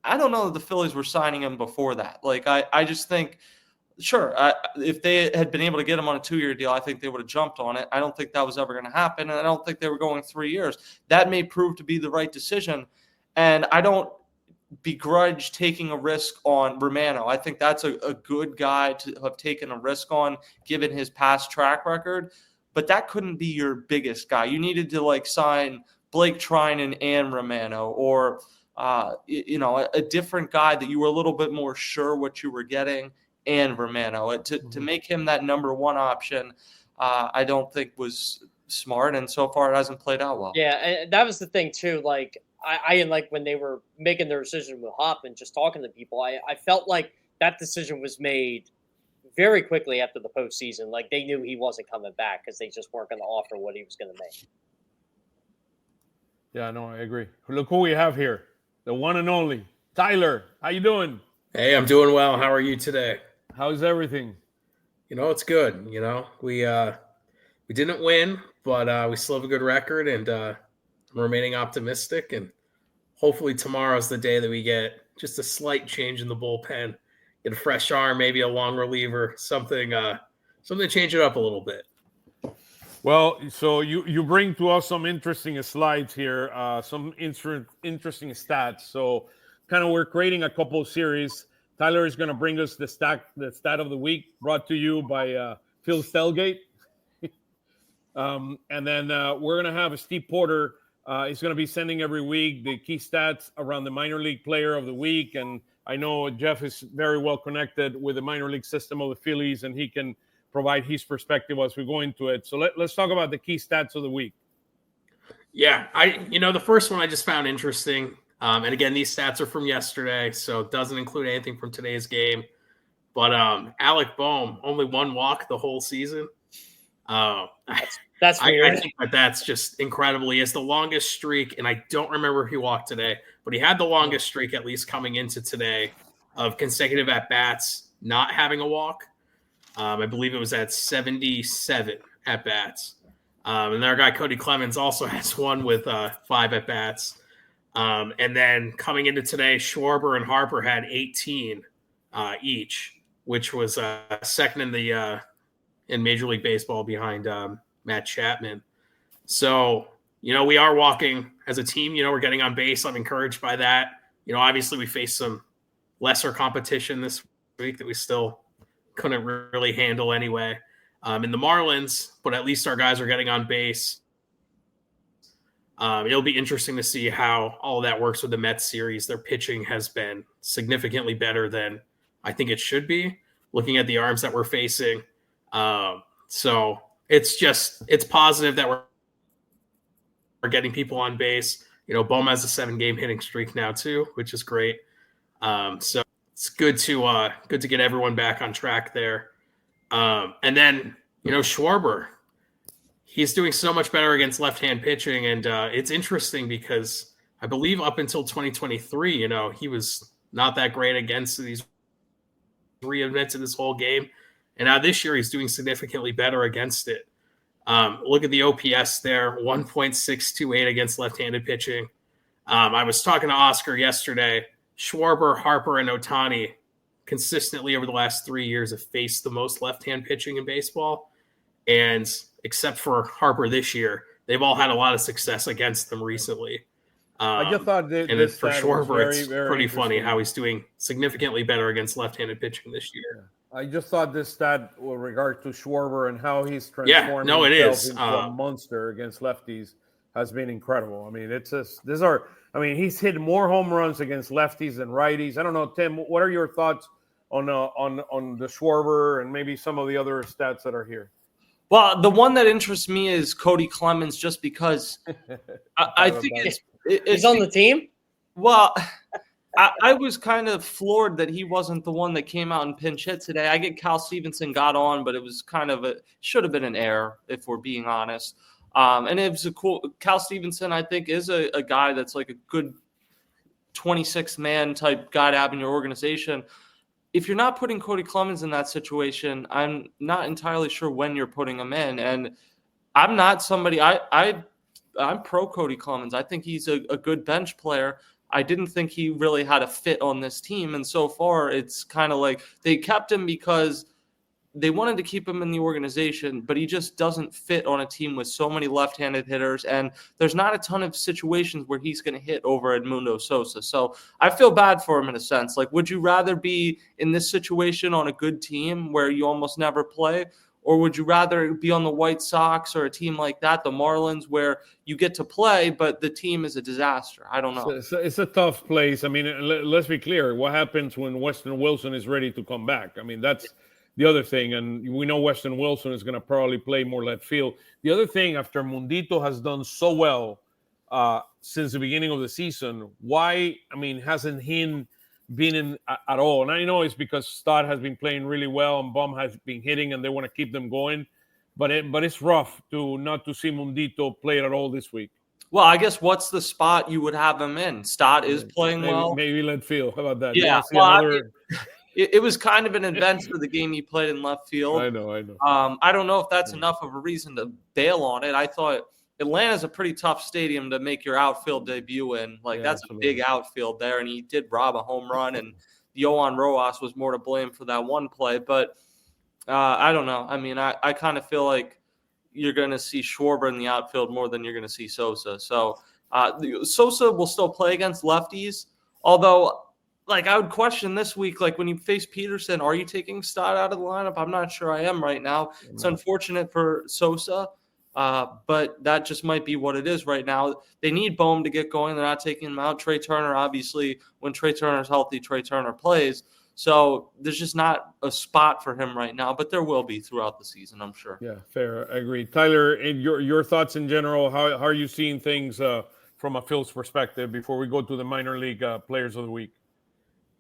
I don't know that the Phillies were signing him before that. Like, I just think, sure, if they had been able to get him on a 2 year deal, I think they would have jumped on it. I don't think that was ever going to happen, and I don't think they were going 3 years. That may prove to be the right decision, and I don't begrudge taking a risk on Romano. I think that's a good guy to have taken a risk on, given his past track record, but that couldn't be your biggest guy. You needed to like sign Blake Trinan and Romano, or a different guy that you were a little bit more sure what you were getting, and Romano. To make him that number one option, I don't think was smart, and so far it hasn't played out well. Yeah, and that was the thing too. Like, I like when they were making their decision with Hoffman, just talking to people, I felt like that decision was made very quickly after the postseason. Like, they knew he wasn't coming back because they just weren't going to offer what he was going to make. Yeah, no, I agree. Look who we have here, the one and only Tyler. How you doing? Hey, I'm doing well. How are you today? How's everything? It's good. We didn't win, but we still have a good record, and I'm remaining optimistic. And hopefully tomorrow's the day that we get just a slight change in the bullpen get a fresh arm, maybe a long reliever, something to change it up a little bit. Well, so you bring to us some interesting slides here, some interesting stats. So kind of we're creating a couple of series. Tyler is going to bring us the stat of the week, brought to you by Phil Stelgate. And then we're going to have Steve Porter. He's going to be sending every week the key stats around the minor league player of the week. And I know Jeff is very well connected with the minor league system of the Phillies, and he can provide his perspective as we go into it. So let's talk about the key stats of the week. Yeah, the first one I just found interesting. And again, these stats are from yesterday, so it doesn't include anything from today's game. But Alec Boehm, only one walk the whole season. That's weird. I think that's just incredible. He has the longest streak, and I don't remember if he walked today, but he had the longest streak, at least coming into today, of consecutive at-bats not having a walk. I believe it was at 77 at-bats. And our guy Cody Clemens also has one with 5 at-bats. And then coming into today, Schwarber and Harper had 18 each, which was second in Major League Baseball behind Matt Chapman. So, we are walking as a team. We're getting on base. I'm encouraged by that. Obviously we faced some lesser competition this week that we still couldn't really handle anyway in the Marlins, but at least our guys are getting on base. It'll be interesting to see how all of that works with the Mets series. Their pitching has been significantly better than I think it should be, looking at the arms that we're facing. So it's positive that we're getting people on base. Boehm has a 7-game hitting streak now too, which is great. So it's good to get everyone back on track there. And then, Schwarber, he's doing so much better against left-hand pitching. And it's interesting because I believe up until 2023, he was not that great against these reinvented this whole game. And now this year he's doing significantly better against it. Look at the OPS there, 1.628 against left-handed pitching. I was talking to Oscar yesterday. Schwarber, Harper, and Ohtani consistently over the last 3 years have faced the most left-hand pitching in baseball. And except for Harper this year, they've all had a lot of success against them recently. I just thought for Schwarber, it's pretty funny how he's doing significantly better against left-handed pitching this year. I just thought this stat with regard to Schwarber and how he's transformed himself into a monster against lefties has been incredible. I mean, he's hit more home runs against lefties than righties. I don't know, Tim, what are your thoughts on the Schwarber and maybe some of the other stats that are here? Well, the one that interests me is Cody Clemens, just because I think it's on the team. Well, I was kind of floored that he wasn't the one that came out and pinch hit today. I get Cal Stevenson got on, but it was kind of should have been an error if we're being honest. And it was Cal Stevenson, I think, is a guy that's like a good 26th man type guy to have in your organization. If you're not putting Cody Clemens in that situation, I'm not entirely sure when you're putting him in. And I'm not somebody I'm pro Cody Clemens. I think he's a good bench player. I didn't think he really had a fit on this team. And so far, it's kind of like they kept him because they wanted to keep him in the organization, but he just doesn't fit on a team with so many left-handed hitters. And there's not a ton of situations where he's going to hit over Edmundo Sosa. So I feel bad for him in a sense. Like, would you rather be in this situation on a good team where you almost never play? Or would you rather be on the White Sox or a team like that, the Marlins, where you get to play, but the team is a disaster? I don't know. It's a tough place. I mean, let's be clear. What happens when Weston Wilson is ready to come back? I mean, that's the other thing. And we know Weston Wilson is going to probably play more left field. The other thing, after Mundito has done so well since the beginning of the season, hasn't he been in at all? And I know it's because Stott has been playing really well and Boehm has been hitting and they want to keep them going. But it's rough not to see Mundito play at all this week. Well, I guess what's the spot you would have him in? Stott is playing well. Maybe left field. How about that? Yeah. It was kind of an adventure, the game he played in left field. I know. I don't know if that's enough of a reason to bail on it. I thought Atlanta's a pretty tough stadium to make your outfield debut in. That's a big outfield there, and he did rob a home run. And Yohan Rojas was more to blame for that one play. But I don't know. I mean, I kind of feel like you're going to see Schwarber in the outfield more than you're going to see Sosa. So Sosa will still play against lefties, although like I would question this week, like when you face Peterson, are you taking Stott out of the lineup? I'm not sure I am right now. It's unfortunate for Sosa, but that just might be what it is right now. They need Bohm to get going. They're not taking him out. Trey Turner, obviously, when Trey Turner's healthy, Trey Turner plays. So there's just not a spot for him right now, but there will be throughout the season, I'm sure. Yeah, fair. I agree. Tyler, and your thoughts in general, how are you seeing things from a Phil's perspective before we go to the minor league players of the week?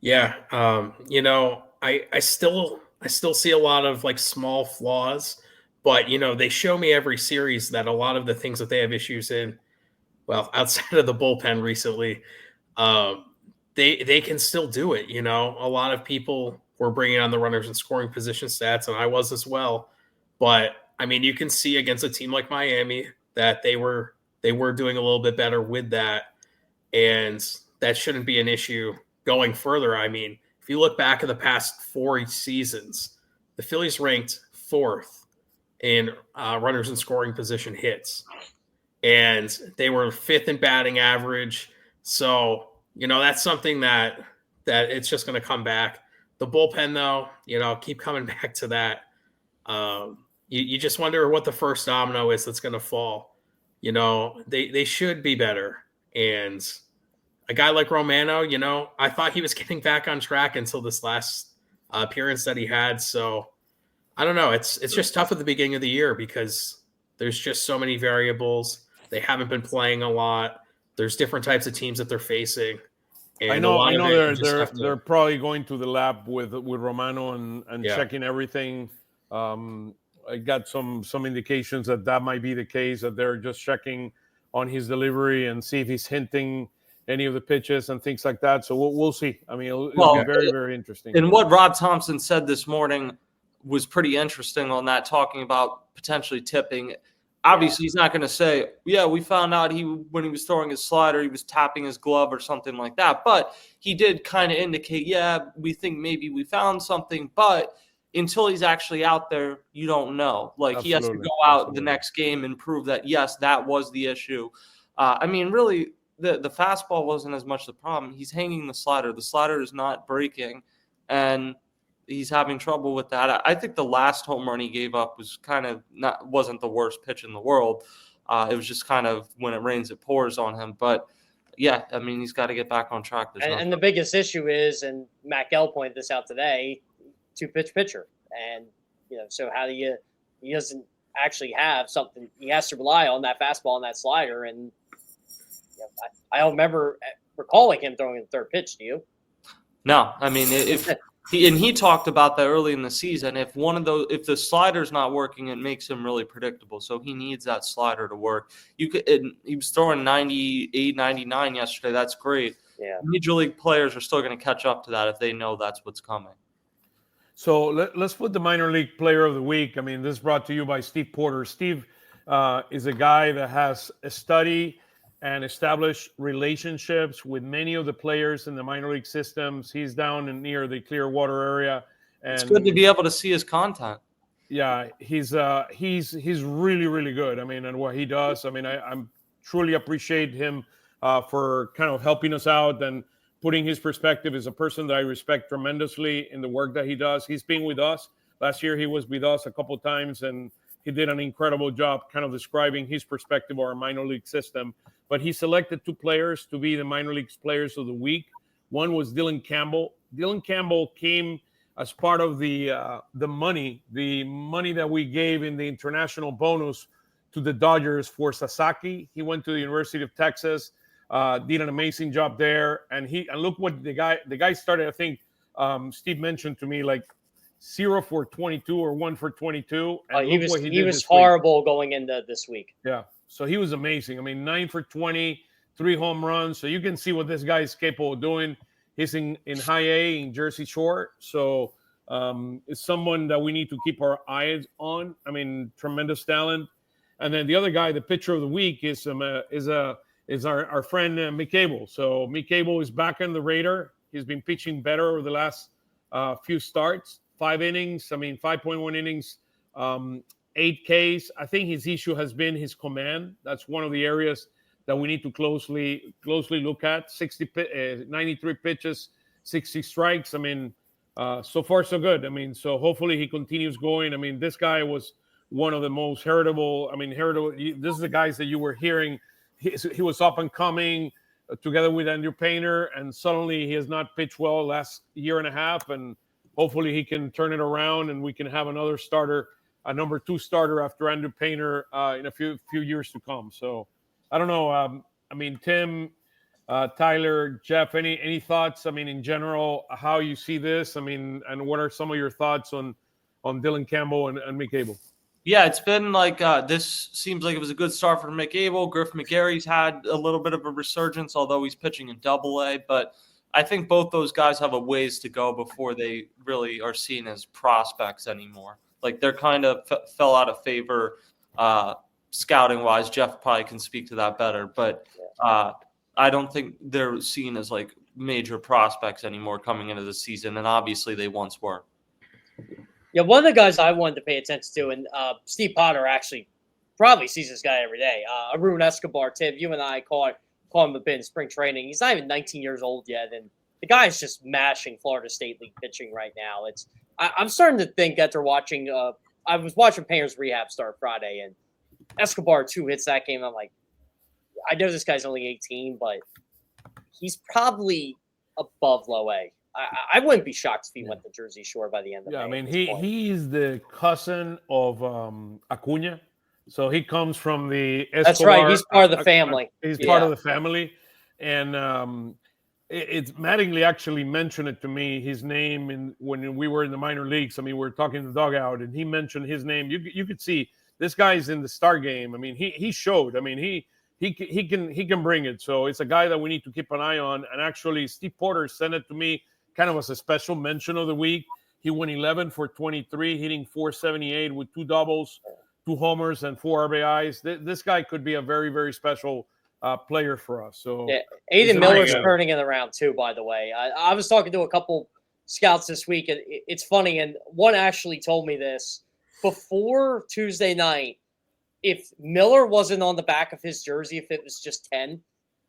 Yeah, I still see a lot of like small flaws, but they show me every series that a lot of the things that they have issues in, well, outside of the bullpen recently, they can still do it. A lot of people were bringing on the runners in scoring position stats, and I was as well. But I mean, you can see against a team like Miami that they were doing a little bit better with that, and that shouldn't be an issue going further. I mean, if you look back at the past 4 seasons, the Phillies ranked 4th in runners in scoring position hits, and they were 5th in batting average. So, that's something that it's just going to come back. The bullpen, though, keep coming back to that. You just wonder what the first domino is that's going to fall. They should be better. And a guy like Romano, I thought he was getting back on track until this last appearance that he had. So I don't know. It's just tough at the beginning of the year because there's just so many variables. They haven't been playing a lot. There's different types of teams that they're facing. And I know they're probably going to the lab with Romano and checking everything. I got some indications that might be the case, that they're just checking on his delivery and see if he's hinting any of the pitches and things like that. So we'll see. I mean, it'll be very, very interesting. And what Rob Thompson said this morning was pretty interesting on that, talking about potentially tipping. Obviously, he's not going to say, we found out when he was throwing his slider, he was tapping his glove or something like that. But he did kind of indicate, we think maybe we found something. But until he's actually out there, you don't know. Like, he has to go out the next game and prove that, yes, that was the issue. I mean, really, the fastball wasn't as much the problem. He's hanging the slider. The slider is not breaking, and he's having trouble with that. I think the last home run he gave up was wasn't the worst pitch in the world. It was just kind of when it rains, it pours on him. But I mean, he's got to get back on track. And the biggest issue is, and Matt Gell pointed this out today, 2-pitch pitcher. And, so how do he doesn't actually have something. He has to rely on that fastball and that slider. And I don't remember recalling him throwing the third pitch. Do you? No, I mean, he talked about that early in the season. If the slider's not working, it makes him really predictable. So he needs that slider to work. He was throwing 98, 99 yesterday. That's great. Yeah. Major league players are still going to catch up to that if they know that's what's coming. So let's put the minor league player of the week. I mean, this is brought to you by Steve Porter. Steve is a guy that has studied and established relationships with many of the players in the minor league systems. He's down near the Clearwater area. And it's good to be able to see his content. Yeah, he's really, really good. I mean, and what he does. I mean, I'm truly appreciate him for kind of helping us out and putting his perspective. Is a person that I respect tremendously in the work that he does. He's been with us. Last year, he was with us a couple of times, and he did an incredible job kind of describing his perspective of our minor league system. But he selected 2 players to be the minor leagues players of the week. One was Dylan Campbell. Dylan Campbell came as part of the money that we gave in the international bonus to the Dodgers for Sasaki. He went to the University of Texas, did an amazing job there, and look what the guy started. I think Steve mentioned to me like 0 for 22 or 1 for 22. And he was horrible going into this week. Yeah, so he was amazing. I mean, 9 for 20, 3 home runs. So you can see what this guy is capable of doing. He's in high A in Jersey Shore, so it's someone that we need to keep our eyes on. I mean, tremendous talent. And then the other guy, the pitcher of the week, is our friend Mick Abel. So Mick Abel is back on the radar. He's been pitching better over the last few starts. 5 innings. I mean, 5.1 innings, 8 Ks. I think his issue has been his command. That's one of the areas that we need to closely look at. 93 pitches, 60 strikes. I mean, so far so good. I mean, so hopefully he continues going. I mean, this guy was one of the most heritable. I mean, heritable. This is the guys that you were hearing. He was up and coming together with Andrew Painter, and suddenly he has not pitched well last year and a half. And hopefully he can turn it around, and we can have another starter, a number 2 starter after Andrew Painter in a few years to come. So I don't know. I mean, Tim, Tyler, Jeff, any thoughts? I mean, in general, how you see this? I mean, and what are some of your thoughts on Dylan Campbell and Mick Abel? Yeah, it's been like this seems like it was a good start for Mick Abel. Griff McGarry's had a little bit of a resurgence, although he's pitching in Double-A. But I think both those guys have a ways to go before they really are seen as prospects anymore. Like they're kind of fell out of favor scouting-wise. Jeff probably can speak to that better. But I don't think they're seen as like major prospects anymore coming into the season. And obviously they once were. Yeah, one of the guys I wanted to pay attention to, and Steve Potter actually probably sees this guy every day. Arun Escobar, Tim, you and I call him a bit in spring training. He's not even 19 years old yet, and the guy is just mashing Florida State League pitching right now. I'm starting to think that they're watching. I was watching Painter's rehab start Friday, and Escobar 2 hits that game. I'm like, I know this guy's only 18, but he's probably above low A. I wouldn't be shocked if he went to Jersey Shore by the end of May. I mean, he's the cousin of Acuna, so he comes from the Escobar. That's right. He's part of the family. He's part of the family, and it's Mattingly actually mentioned it to me, his name, when we were in the minor leagues. I mean, we were talking in the dugout, and he mentioned his name. You could see this guy's in the star game. I mean, he showed. I mean, he can bring it. So it's a guy that we need to keep an eye on. And actually, Steve Porter sent it to me kind of as a special mention of the week. He went 11 for 23, hitting 478 with 2 doubles, 2 homers, and 4 RBIs. This guy could be a very, very special player for us. So yeah, Aiden Miller's turning it around too, by the way. I was talking to a couple scouts this week, and it's funny, and one actually told me this before Tuesday night. If Miller wasn't on the back of his jersey, if it was just 10,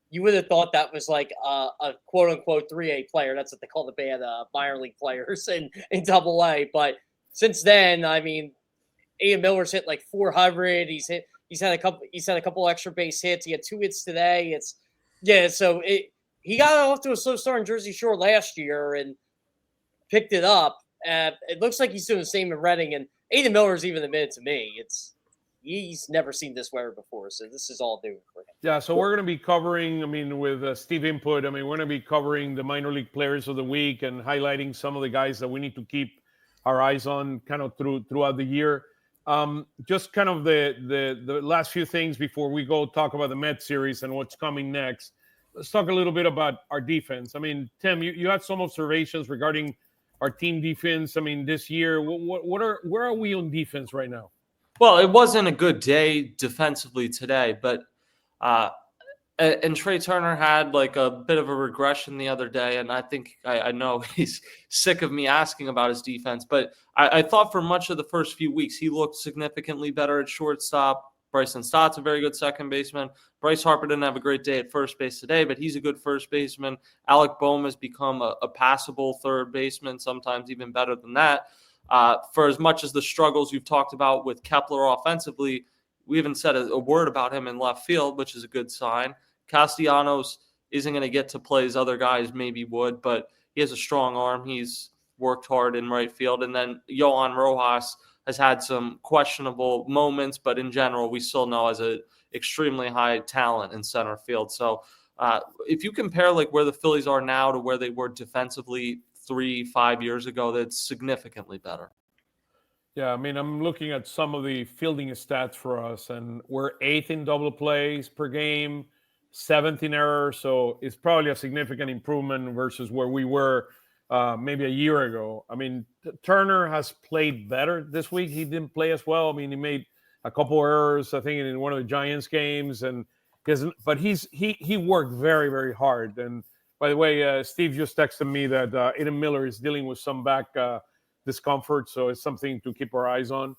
you would have thought that was like a quote-unquote 3A player. That's what they call the band minor league players in Double-A. But since then, I mean, Aiden Miller's hit like 400. He's had a couple extra base hits. He had 2 hits today. So he got off to a slow start in Jersey Shore last year and picked it up. It looks like he's doing the same in Reading. And Aiden Miller's even admitted to me he's never seen this weather before, so this is all new for him. Yeah, so we're going to be covering, I mean, with Steve Input, I mean, we're going to be covering the minor league players of the week and highlighting some of the guys that we need to keep our eyes on kind of throughout the year. Just kind of the last few things before we go talk about the Mets series and what's coming next. Let's talk a little bit about our defense. I mean, Tim, you had some observations regarding our team defense. I mean, this year, where are we on defense right now? Well, it wasn't a good day defensively today, but and Trey Turner had like a bit of a regression the other day, and I think I know he's sick of me asking about his defense, but I thought for much of the first few weeks he looked significantly better at shortstop. Bryson Stott's a very good second baseman. Bryce Harper didn't have a great day at first base today, but he's a good first baseman. Alec Boehm has become a passable third baseman, sometimes even better than that. For as much as the struggles you've talked about with Kepler offensively, we haven't said a word about him in left field, which is a good sign. Castellanos isn't going to get to play as other guys maybe would, but he has a strong arm. He's worked hard in right field. And then Johan Rojas has had some questionable moments, but in general, we still know as an extremely high talent in center field. So if you compare like where the Phillies are now to where they were defensively 3-5 years ago, that's significantly better. Yeah, I mean, I'm looking at some of the fielding stats for us, and we're 8th in double plays per game, 7th in errors, so it's probably a significant improvement versus where we were maybe a year ago. I mean, Turner has played better this week. He didn't play as well. I mean, he made a couple errors, I think, in one of the Giants games, but he worked very, very hard, and By the way, Steve just texted me that Aiden Miller is dealing with some back discomfort, so it's something to keep our eyes on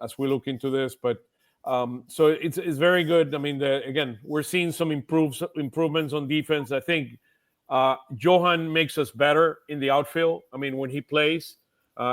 as we look into this. But so it's very good. I mean, again, we're seeing some improvements on defense. I think Johan makes us better in the outfield. I mean, when he plays,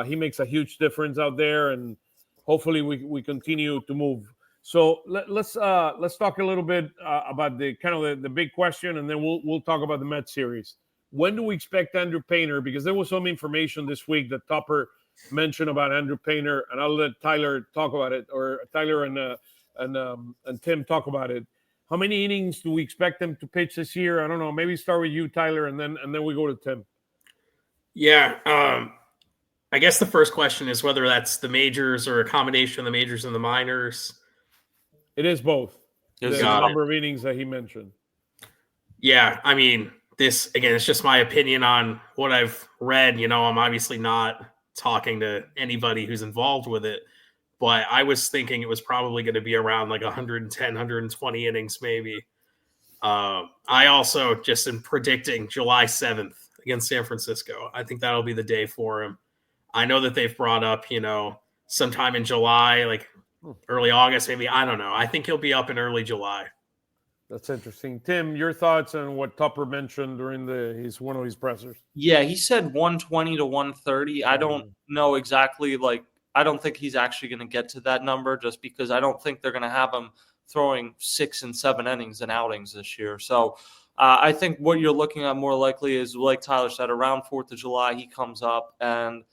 he makes a huge difference out there, and hopefully we continue to move. So let's talk a little bit about the kind of the big question, and then we'll talk about the Mets series. When do we expect Andrew Painter? Because there was some information this week that Topper mentioned about Andrew Painter, and I'll let Tyler talk about it, or Tyler and Tim talk about it. How many innings do we expect them to pitch this year? I don't know. Maybe start with you, Tyler, and then we go to Tim. Yeah, I guess the first question is whether that's the majors or a combination of the majors and the minors. It is both. The Got number of innings that he mentioned. Yeah, I mean, this, again, it's just my opinion on what I've read. I'm obviously not talking to anybody who's involved with it, but I was thinking it was probably going to be around like 110, 120 innings maybe. I also just am predicting July 7th against San Francisco. I think that'll be the day for him. I know that they've brought up, sometime in July, like early August, maybe. I don't know. I think he'll be up in early July. That's interesting. Tim, your thoughts on what Tupper mentioned during one of his pressers? Yeah, he said 120 to 130. I don't know exactly. I don't think he's actually going to get to that number, just because I don't think they're going to have him throwing 6 and 7 innings and outings this year. So I think what you're looking at more likely is, like Tyler said, around 4th of July, he comes up and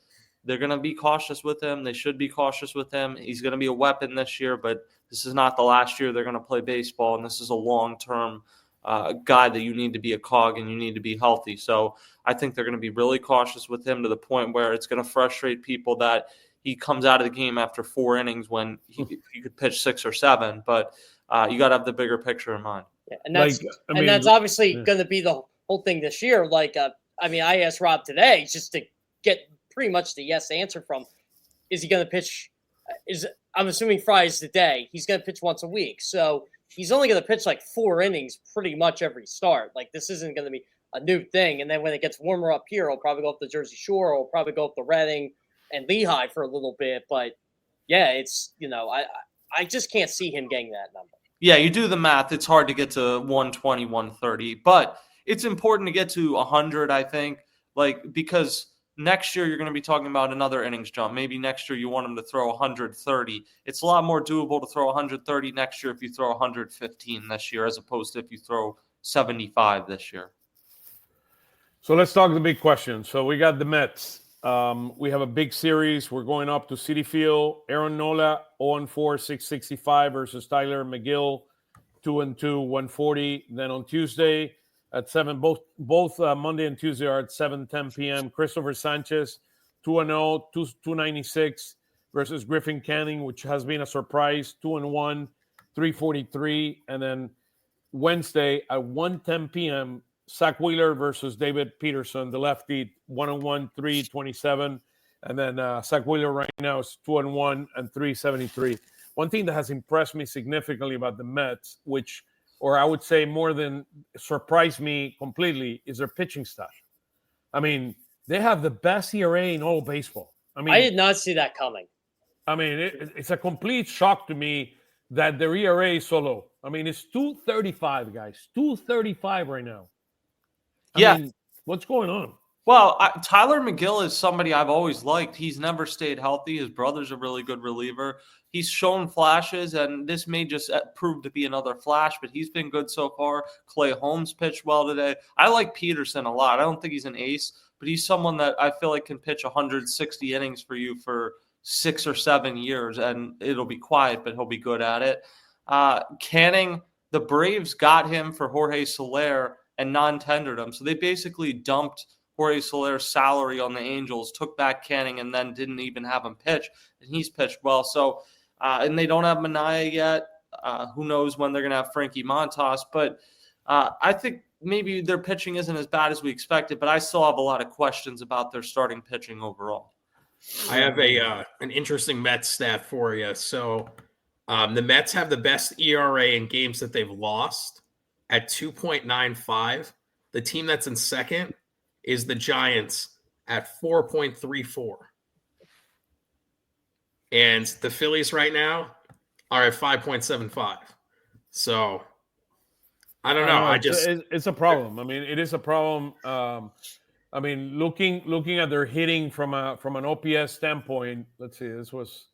they're going to be cautious with him. They should be cautious with him. He's going to be a weapon this year, but this is not the last year they're going to play baseball, and this is a long-term guy that you need to be a cog and you need to be healthy. So I think they're going to be really cautious with him, to the point where it's going to frustrate people that he comes out of the game after 4 innings when he could pitch 6 or 7. But you got to have the bigger picture in mind. Yeah, and that's obviously going to be the whole thing this year. I asked Rob today just to get pretty much the yes answer from, is he going to pitch? I'm assuming Friday's the day. He's going to pitch once a week. So he's only going to pitch like 4 innings pretty much every start. Like, this isn't going to be a new thing. And then when it gets warmer up here, he'll probably go up to Jersey Shore, or he'll probably go up to Reading and Lehigh for a little bit. But yeah, it's, I just can't see him getting that number. Yeah, you do the math. It's hard to get to 120, 130, but it's important to get to 100, I think, because next year you're going to be talking about another innings jump. Maybe next year you want him to throw 130. It's a lot more doable to throw 130 next year if you throw 115 this year, as opposed to if you throw 75 this year. So let's talk the big question. So we got the Mets. We have a big series. We're going up to Citi Field. Aaron Nola, 0-4, 665 versus Tyler McGill, 2-2, 140. Then on Tuesday at 7, both Monday and Tuesday are at 7:10 p.m. Christopher Sanchez, 2-0, 296 versus Griffin Canning, which has been a surprise, 2-1, 343. And then Wednesday at 1:10 p.m., Zach Wheeler versus David Peterson, the lefty, 1-1, 327. And then Zach Wheeler right now is 2-1 and 373. One thing that has impressed me significantly about the Mets, or I would say more than surprised me completely, is their pitching staff. I mean, they have the best ERA in all baseball. I did not see that coming. I mean, it's a complete shock to me that their ERA is so low. I mean, it's 2.35, guys. 2.35 right now. I mean, what's going on? Well, Tyler McGill is somebody I've always liked. He's never stayed healthy. His brother's a really good reliever. He's shown flashes, and this may just prove to be another flash, but he's been good so far. Clay Holmes pitched well today. I like Peterson a lot. I don't think he's an ace, but he's someone that I feel like can pitch 160 innings for you for 6 or 7 years, and it'll be quiet, but he'll be good at it. Canning, the Braves got him for Jorge Soler and non-tendered him. So they basically dumped Jorge Soler's salary on the Angels, took back Canning, and then didn't even have him pitch. And he's pitched well. So, and they don't have Minaya yet. Who knows when they're going to have Frankie Montas. But I think maybe their pitching isn't as bad as we expected, but I still have a lot of questions about their starting pitching overall. I have an interesting Mets stat for you. So the Mets have the best ERA in games that they've lost at 2.95. The team that's in second is the Giants at 4.34. And the Phillies right now are at 5.75. So I don't know. It's a problem. I mean, it is a problem. I mean, looking at their hitting from an OPS standpoint. Let's see. This was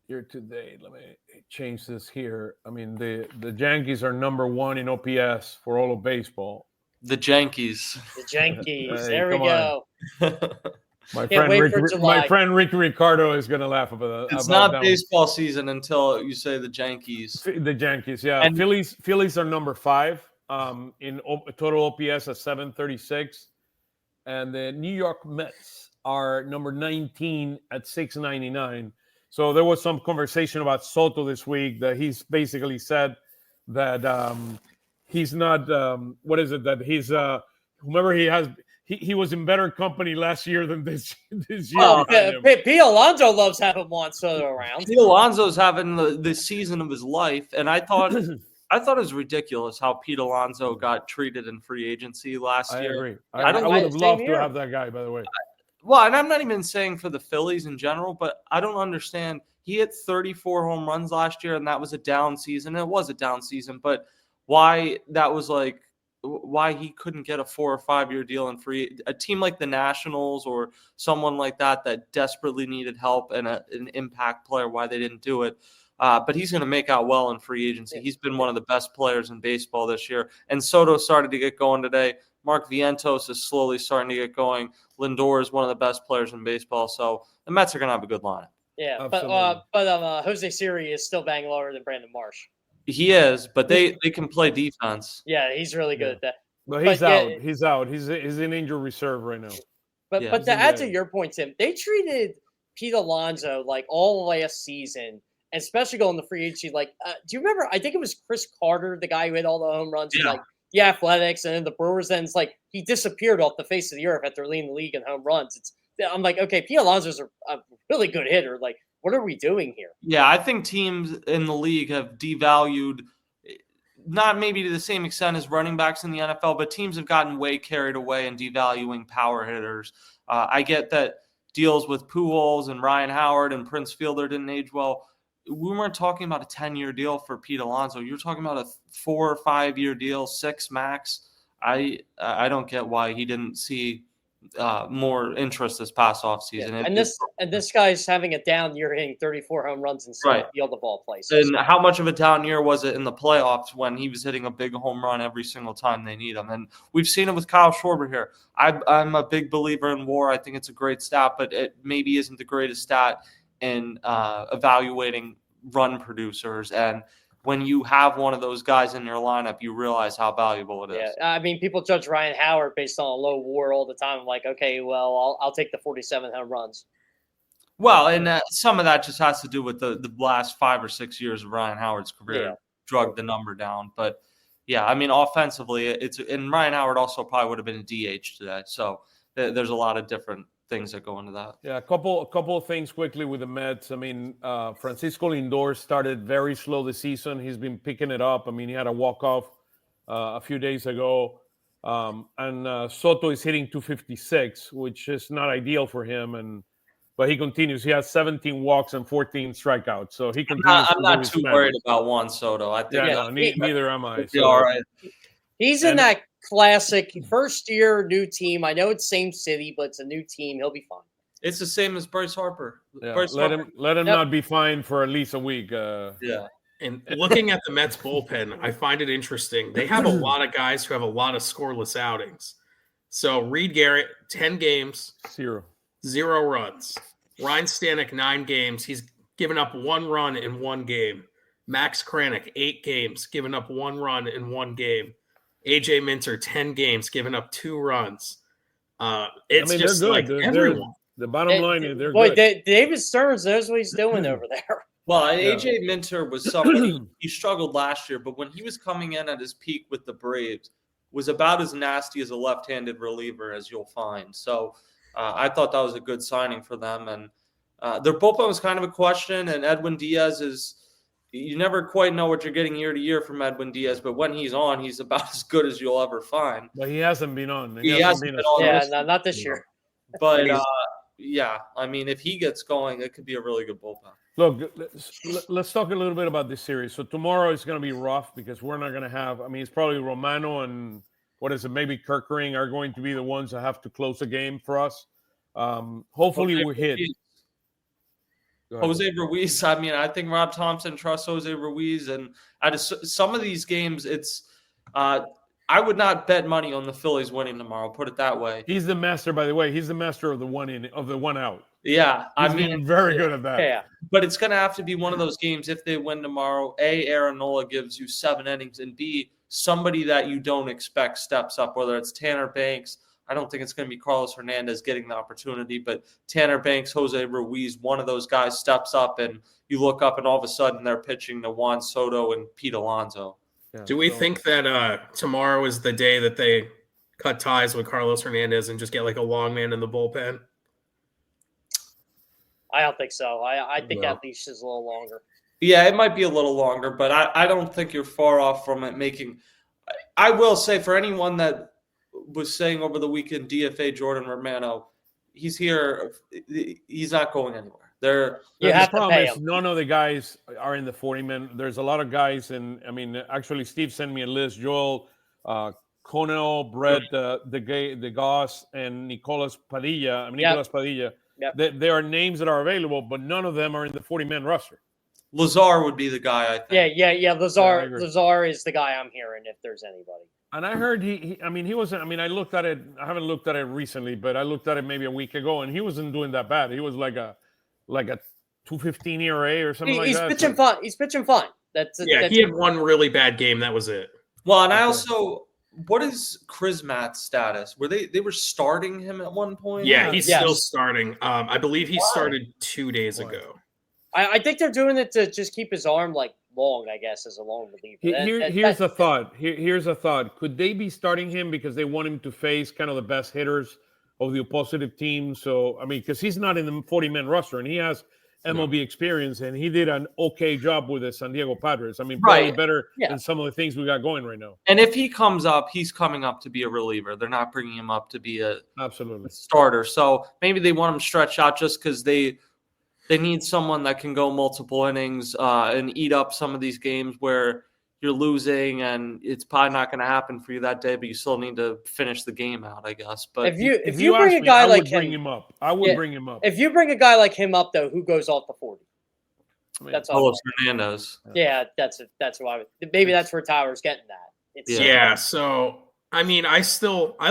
year to date. Let me change this here. I mean, the Yankees are number 1 in OPS for all of baseball. The Yankees. The Yankees. Hey, there we go. My July. friend Ricky Ricardo is going to laugh about that. It's not baseball season until you say the Yankees. The Yankees, yeah. And Phillies are number 5 in total OPS at 736. And the New York Mets are number 19 at 699. So there was some conversation about Soto this week that he's basically said that he's not what is it that he's whomever he has he was in better company last year than this year. Oh, Pete Alonso loves having Juan Soto around. Pete Alonso's having the season of his life, and I thought it was ridiculous how Pete Alonso got treated in free agency last year. I agree. I would have loved to have that guy, by the way. Well, and I'm not even saying for the Phillies in general, but I don't understand. He hit 34 home runs last year, and that was a down season. And it was a down season, but why he couldn't get a 4 or 5 year deal in a team like the Nationals or someone like that desperately needed help and an impact player, why they didn't do it. But he's going to make out well in free agency. He's been one of the best players in baseball this year. And Soto started to get going today. Mark Vientos is slowly starting to get going. Lindor is one of the best players in baseball. So the Mets are going to have a good lineup. Yeah, absolutely. but Jose Siri is still banging lower than Brandon Marsh. He is, but they can play defense. Yeah, he's really good at that. But he's out. He's out. He's in injured reserve right now. But to add to your point, Tim, they treated Pete Alonso like all last season, and especially going to free agency. Like, do you remember? I think it was Chris Carter, the guy who hit all the home runs. Yeah. Like the Athletics, and then the Brewers. Then it's like he disappeared off the face of the earth after leading the league in home runs. I'm like, okay, Pete Alonso's a really good hitter. Like, what are we doing here? Yeah, I think teams in the league have devalued, not maybe to the same extent as running backs in the NFL, but teams have gotten way carried away in devaluing power hitters. I get that deals with Pujols and Ryan Howard and Prince Fielder didn't age well. We weren't talking about a 10-year deal for Pete Alonso. You're talking about a 4 or 5 year deal, 6 max. I don't get why he didn't see more interest this past offseason. Yeah. And this guy's having a down year, hitting 34 home runs in center field of all places. And how much of a down year was it in the playoffs when he was hitting a big home run every single time they need him? And we've seen it with Kyle Schwarber here. I'm a big believer in WAR. I think it's a great stat, but it maybe isn't the greatest stat in evaluating run producers. And when you have one of those guys in your lineup, you realize how valuable it is. Yeah, I mean, people judge Ryan Howard based on a low WAR all the time. I'm like, okay, well, I'll take the 47 home runs. Well, and some of that just has to do with the last 5 or 6 years of Ryan Howard's career, drug the number down. But yeah, I mean, offensively, and Ryan Howard also probably would have been a DH today. So there's a lot of different things that go into that. Yeah, a couple of things quickly with the Mets. I mean, Francisco Lindor started very slow this season. He's been picking it up. I mean, he had a walk-off a few days ago. And Soto is hitting 256, which is not ideal for him. But he continues. He has 17 walks and 14 strikeouts. So he continues. I'm not too worried about Juan Soto. I think neither am I. So. All right. He's in that classic first year, new team. I know it's same city, but it's a new team. He'll be fine. It's the same as Bryce Harper. Yeah, let him not be fined for at least a week. Yeah. And looking at the Mets bullpen, I find it interesting. They have a lot of guys who have a lot of scoreless outings. So Reed Garrett, 10 games, 0 runs. Ryan Stanek, 9 games. He's given up 1 run in 1 game. Max Kranick, 8 games, given up 1 run in 1 game. AJ Minter, 10 games, giving up 2 runs. It's just like everyone. The bottom line is they're good. Boy, David Stearns knows what he's doing over there. Well, AJ Minter was somebody he struggled last year, but when he was coming in at his peak with the Braves, was about as nasty as a left-handed reliever as you'll find. So I thought that was a good signing for them. And their bullpen was kind of a question, and Edwin Diaz is you never quite know what you're getting year to year from Edwin Diaz, but when he's on, he's about as good as you'll ever find. But he hasn't been on. He hasn't been on. Yeah, this no, not this year. year. But yeah, I mean, if he gets going, it could be a really good bullpen. Look, let's talk a little bit about this series. So tomorrow is going to be rough because we're not going to have. I mean, it's probably Romano and what is it? Maybe Kirkering are going to be the ones that have to close the game for us. Hopefully, we're hit. Jose Ruiz. I mean, I think Rob Thompson trusts Jose Ruiz, and some of these games, it's. I would not bet money on the Phillies winning tomorrow. Put it that way. He's the master, by the way. He's the master of the one out. Yeah, I mean, very good at that. Yeah, but it's going to have to be one of those games. If they win tomorrow, A, Aaron Nola gives you 7 innings, and B, somebody that you don't expect steps up. Whether it's Tanner Banks, I don't think it's going to be Carlos Hernandez getting the opportunity, but Tanner Banks, Jose Ruiz, one of those guys steps up, and you look up, and all of a sudden they're pitching to Juan Soto and Pete Alonso. Yeah, Do we think that tomorrow is the day that they cut ties with Carlos Hernandez and just get like a long man in the bullpen? I don't think so. I think No. at least is a little longer. Yeah, it might be a little longer, but I don't think you're far off from it making – I will say for anyone that was saying over the weekend DFA Jordan Romano, he's here. He's not going anywhere. You have to pay is him. none of the guys are in the 40-man. There's a lot of guys, and I mean, actually, Steve sent me a list. Joel, Connell, Brett, the Goss, and Nicolas Padilla. I mean, Yep. Nicolas Padilla. Yep. There are names that are available, but none of them are in the 40-man roster. Lazar would be the guy, I think. Yeah. I agree. Lazar is the guy I'm hearing if there's anybody. And I heard he wasn't. I mean, I looked at it. I haven't looked at it recently, but I looked at it maybe a week ago, and he wasn't doing that bad. He was like a 2.15 ERA or something like He's that. pitching fun. He's pitching fun. He had one really bad game. That was it. Well, and I also – what is Krismat's status? They were starting him at one point? Yeah, he's Yes. still starting. I believe he started 2 days ago. I think they're doing it to just keep his arm like long, I guess, as a long reliever. Here's a thought. Here's a thought. Could they be starting him because they want him to face kind of the best hitters of the opposite team? So, I mean, because he's not in the 40-man roster, and he has MLB experience, and he did an okay job with the San Diego Padres. I mean, probably Right. better Yeah. than some of the things we got going right now. And if he comes up, he's coming up to be a reliever. They're not bringing him up to be a Absolutely. starter. So maybe they want him stretched out just because they need someone that can go multiple innings and eat up some of these games where you're losing and it's probably not going to happen for you that day, but you still need to finish the game out, I guess. But If you bring a guy like him, I would bring him up. if you bring a guy like him up, though, who goes off the 40? I mean, That's all. Carlos Hernandez. Yeah, that's why. Maybe that's where Tyler's getting that. It's Yeah, so I mean, I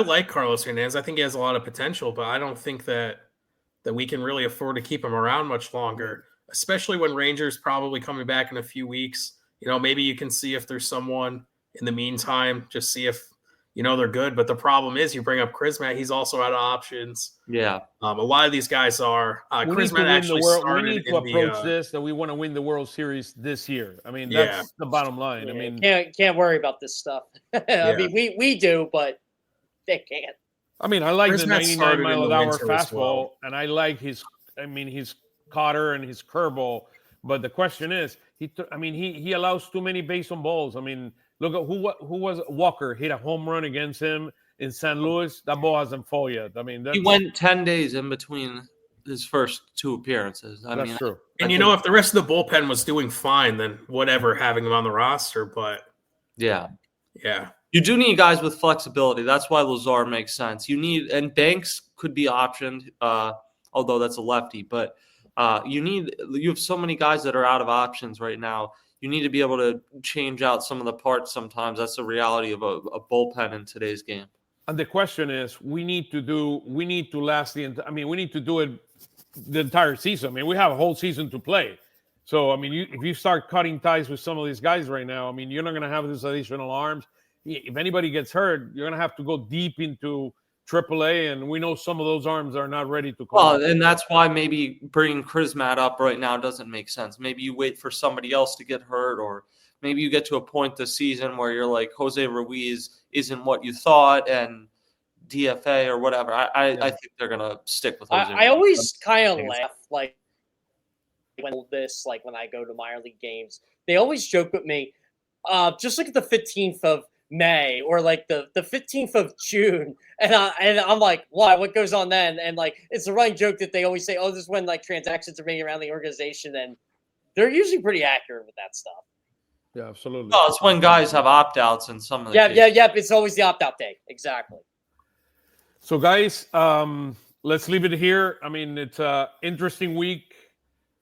like Carlos Hernandez. I think he has a lot of potential, but I don't think that we can really afford to keep him around much longer, especially when Rangers probably coming back in a few weeks. Maybe you can see if there's someone in the meantime, just see if they're good. But the problem is you bring up Krismat, he's also out of options. Yeah. A lot of these guys are. We Krismat actually started. We need to approach this that we want to win the World Series this year. I mean, that's the bottom line. Yeah, I mean, can't worry about this stuff. I mean, we do, but they can't. I mean, I like the Krismat started 99 in mile the an hour winter as fastball, well. and I like his cutter and his curveball. But the question is, he allows too many base on balls. I mean, look at who was Walker hit a home run against him in St. Louis. That ball hasn't fallen yet. I mean, He went 10 days in between his first 2 appearances. That's true. And if the rest of the bullpen was doing fine, then whatever, having him on the roster. But yeah. yeah. You do need guys with flexibility. That's why Lazar makes sense. And Banks could be optioned, although that's a lefty. But you have so many guys that are out of options right now. You need to be able to change out some of the parts sometimes. That's the reality of a bullpen in today's game. And the question is, we need to do it the entire season. I mean, we have a whole season to play. So, I mean, if you start cutting ties with some of these guys right now, I mean, you're not going to have these additional arms. If anybody gets hurt, you're going to have to go deep into AAA, and we know some of those arms are not ready to come. Well, and that's why maybe bringing Krismat up right now doesn't make sense. Maybe you wait for somebody else to get hurt, or maybe you get to a point this season where you're like Jose Ruiz isn't what you thought, and DFA or whatever. I think they're going to stick with Jose Ruiz. I always kind of laugh when I go to minor league games they always joke with me. Just look at the 15th of May or like the 15th of June, and I'm like, why? What goes on then? And like, it's a running joke that they always say, oh, this is when like transactions are made around the organization, and they're usually pretty accurate with that stuff. Yeah, absolutely. Oh, it's when guys have opt-outs in some of the cases. Yeah. It's always the opt-out day. Exactly. So, guys, let's leave it here. I mean, it's an interesting week.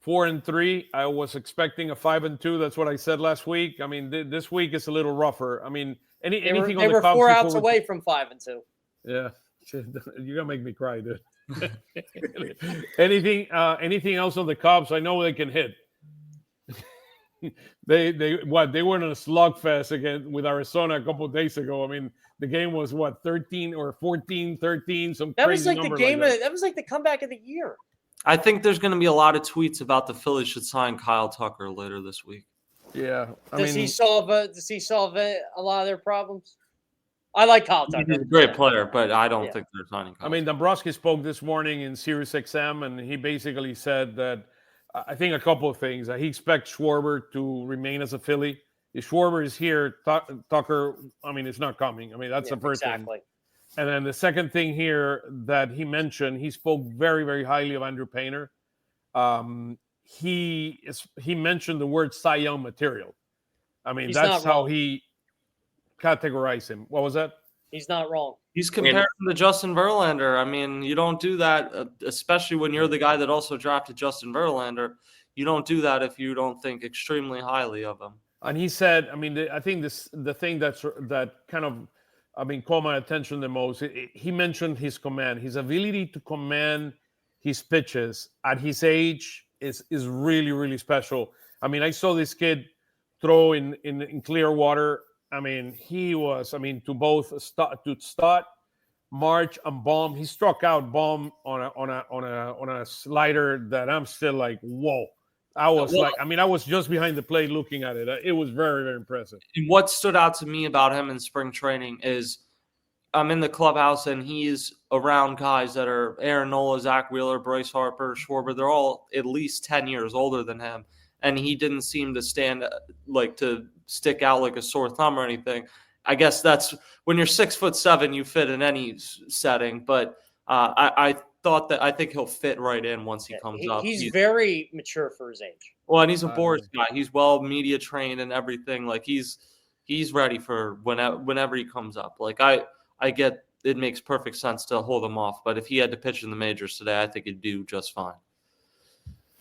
4-3. I was expecting a 5-2. That's what I said last week. I mean, this week is a little rougher. I mean, anything they on the were Cubs 4 outs away from 5-2. Yeah, you're gonna make me cry, dude. anything else on the Cubs? I know they can hit. they were in a slugfest again with Arizona a couple of days ago. I mean, the game was 13 or 14-13. That was like the game. That was like the comeback of the year. I think there's going to be a lot of tweets about the Phillies should sign Kyle Tucker later this week. Yeah. Does he solve a lot of their problems? I like Kyle Tucker. He's a great player, but I don't think they're signing Kyle. I mean, Dombrowski spoke this morning in Sirius XM, and he basically said that I think a couple of things. He expects Schwarber to remain as a Philly. If Schwarber is here, Tucker, I mean, it's not coming. I mean, that's the first thing. And then the second thing here that he mentioned, he spoke very, very highly of Andrew Painter. He mentioned the word Cy Young material. I mean, that's how he categorized him. What was that? He's not wrong. He's comparing him to Justin Verlander. I mean, you don't do that, especially when you're the guy that also drafted Justin Verlander. You don't do that if you don't think extremely highly of him. And he said, I mean, I think the thing that kind of, I mean, caught my attention the most. He mentioned his command, his ability to command his pitches at his age is really, really special. I mean, I saw this kid throw in clear water. I mean, he was, I mean, to both Stott, March, and Baum. He struck out Baum on a slider that I'm still like, whoa. I was just behind the plate looking at it. It was very, very impressive. What stood out to me about him in spring training is I'm in the clubhouse and he's around guys that are Aaron Nola, Zach Wheeler, Bryce Harper, Schwarber. They're all at least 10 years older than him. And he didn't seem to to stick out like a sore thumb or anything. I guess that's when you're 6'7", you fit in any setting. But I think he'll fit right in once he comes up. He's very mature for his age. Well, and he's a Boris guy. He's well media trained and everything. Like he's ready for whenever he comes up. Like I get it makes perfect sense to hold him off. But if he had to pitch in the majors today, I think he'd do just fine.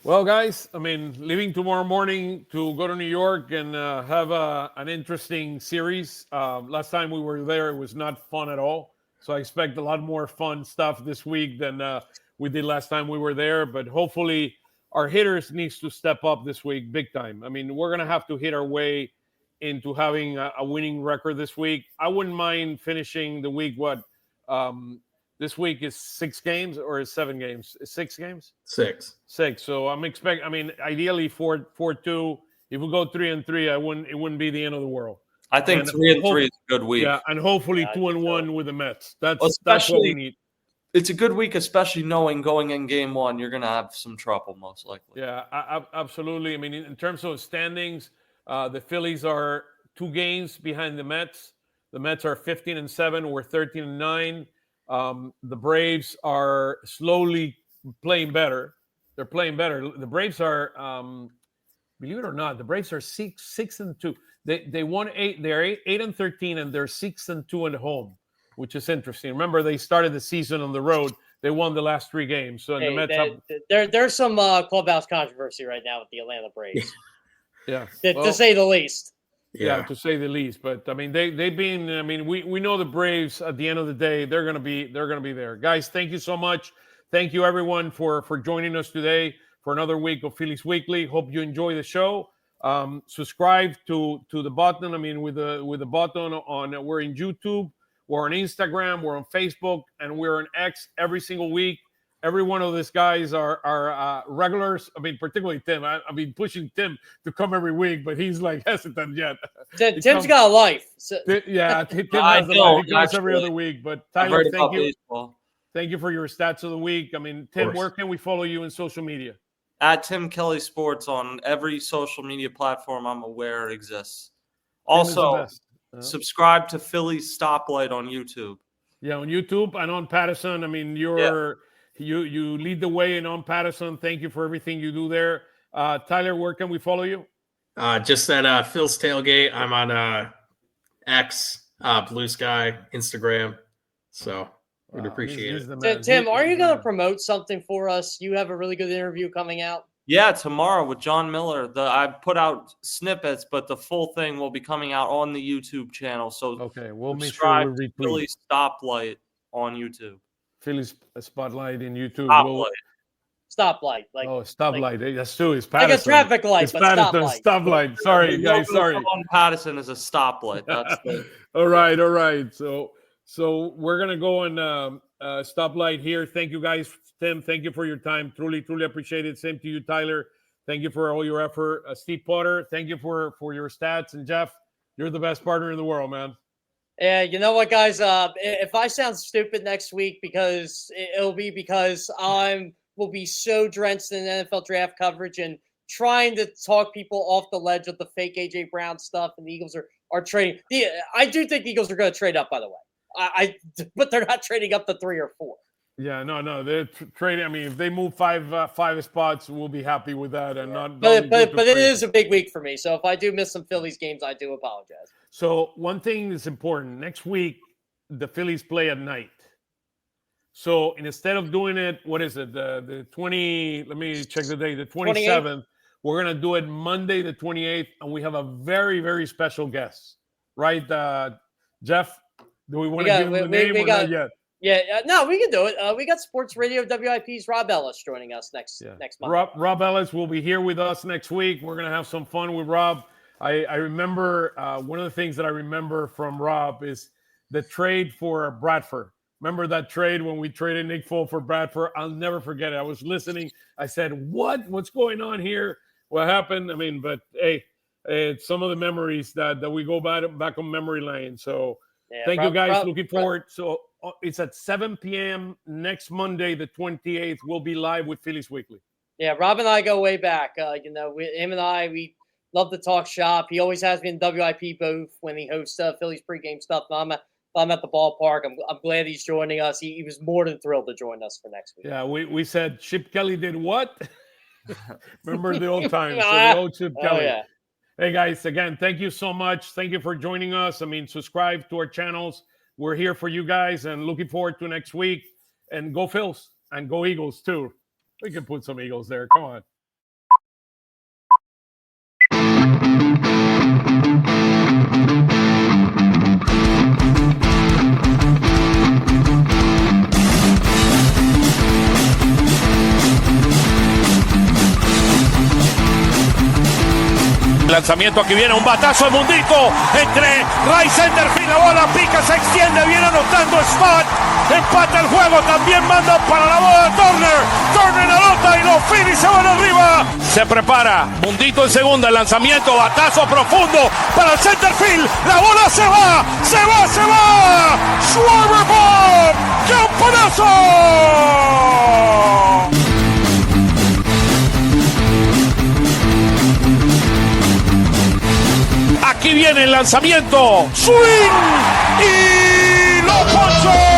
Well, guys, I mean, leaving tomorrow morning to go to New York and have an interesting series. Last time we were there, it was not fun at all. So I expect a lot more fun stuff this week than we did last time we were there. But hopefully our hitters needs to step up this week big time. I mean, we're going to have to hit our way into having a winning record this week. I wouldn't mind finishing the week, this week is 6 games or is 7 games? 6 games? 6. So ideally 4-2. If we go 3-3, it wouldn't be the end of the world. I think 3-3 is a good week. Yeah, and hopefully 2-1 with the Mets. That's what we need. It's a good week, especially knowing going in game 1, you're going to have some trouble most likely. Yeah, absolutely. I mean, in terms of standings, the Phillies are 2 games behind the Mets. The Mets are 15-7. We're 13-9. The Braves are slowly playing better. They're playing better. The Braves are, believe it or not, the Braves are 6-2. They won 8. They're 8-13, and they're 6-2 at home, which is interesting. Remember, they started the season on the road. They won the last 3 games. So the Mets there's some clubhouse controversy right now with the Atlanta Braves. Yeah, to say the least. Yeah, to say the least. But I mean, they've been. I mean, we know the Braves. At the end of the day, they're gonna be there. Guys, thank you so much. Thank you everyone for joining us today for another week of Phillies Weekly. Hope you enjoy the show. Subscribe to the button. I mean, with the button on. We're in YouTube. We're on Instagram. We're on Facebook, and we're on X every single week. Every one of these guys are regulars. I mean, particularly Tim. I've been pushing Tim to come every week, but he's like hesitant yet. Tim's got a life. So. Yeah, Tim has a life. He comes every other week. But Tyler, thank you. Thank you for your stats of the week. I mean, Tim, where can we follow you in social media? At Tim Kelly Sports on every social media platform I'm aware exists. Also, subscribe to Phillies Stoplight on YouTube. Yeah, on YouTube and on Patterson. I mean, you lead the way in on Patterson. Thank you for everything you do there. Tyler, where can we follow you? Just at Phil's Tailgate. I'm on X, Blue Sky, Instagram. So we'd appreciate it. Tim, are you going to promote something for us? You have a really good interview coming out. Yeah, tomorrow with John Miller. I put out snippets, but the full thing will be coming out on the YouTube channel. So okay, we'll make sure we retweet. Phillies Stoplight on YouTube. Phillies Spotlight in YouTube. Stoplight. Like stoplight. Like, that's true. It's Patterson. Like a traffic light, it's Patterson. Stoplight. Sorry, guys. Sorry. On Patterson is a stoplight. That's the... All right. So we're gonna go on stoplight here. Thank you, guys. Tim, thank you for your time. Truly appreciate it. Same to you, Tyler. Thank you for all your effort. Steve Potter, thank you for your stats. And Jeff, you're the best partner in the world, man. Yeah, you know what, guys? If I sound stupid next week, it'll be because will be so drenched in NFL draft coverage and trying to talk people off the ledge of the fake AJ Brown stuff, and the Eagles are trading. I do think the Eagles are going to trade up, by the way. But they're not trading up to 3 or 4. Yeah, no, they're trading. I mean, if they move five spots, we'll be happy with that, and not. But it is a big week for me. So if I do miss some Phillies games, I do apologize. So one thing is important. Next week, the Phillies play at night. So instead of doing it, what is it? The 20? Let me check the day. The 27th. We're gonna do it Monday, the 28th, and we have a very, very special guest, right? Jeff, do we want to give him the name or not yet? Yeah, no, we can do it. We got Sports Radio WIP's Rob Ellis joining us next month. Rob Ellis will be here with us next week. We're going to have some fun with Rob. I remember one of the things that I remember from Rob is the trade for Bradford. Remember that trade when we traded Nick Foles for Bradford? I'll never forget it. I was listening. I said, what's going on here? What happened? I mean, but hey, it's some of the memories that we go back on memory lane. So thank you guys. Looking forward. So it's at 7 p.m. next Monday, the 28th. We'll be live with Phillies Weekly. Yeah, Rob and I go way back. Him and I, we love to talk shop. He always has me in WIP booth when he hosts Phillies pregame stuff. I'm at the ballpark. I'm glad he's joining us. He was more than thrilled to join us for next week. Yeah, we said Chip Kelly did what? Remember the old times. So the old Chip Kelly. Yeah. Hey, guys, again, thank you so much. Thank you for joining us. I mean, subscribe to our channels. We're here for you guys and looking forward to next week. And go Phils and go Eagles, too. We can put some Eagles there. Come on. Lanzamiento, aquí viene un batazo de Mundito entre Ray Centerfield, la bola pica, se extiende, viene anotando Scott, empata el juego, también manda para la bola Turner anota y los Phillies se van arriba. Se prepara, Mundito en segunda, el lanzamiento, batazo profundo para el Centerfield, la bola se va, Schwarber Bob, ¡campanazo! Aquí viene el lanzamiento. Swing y lo ponchó.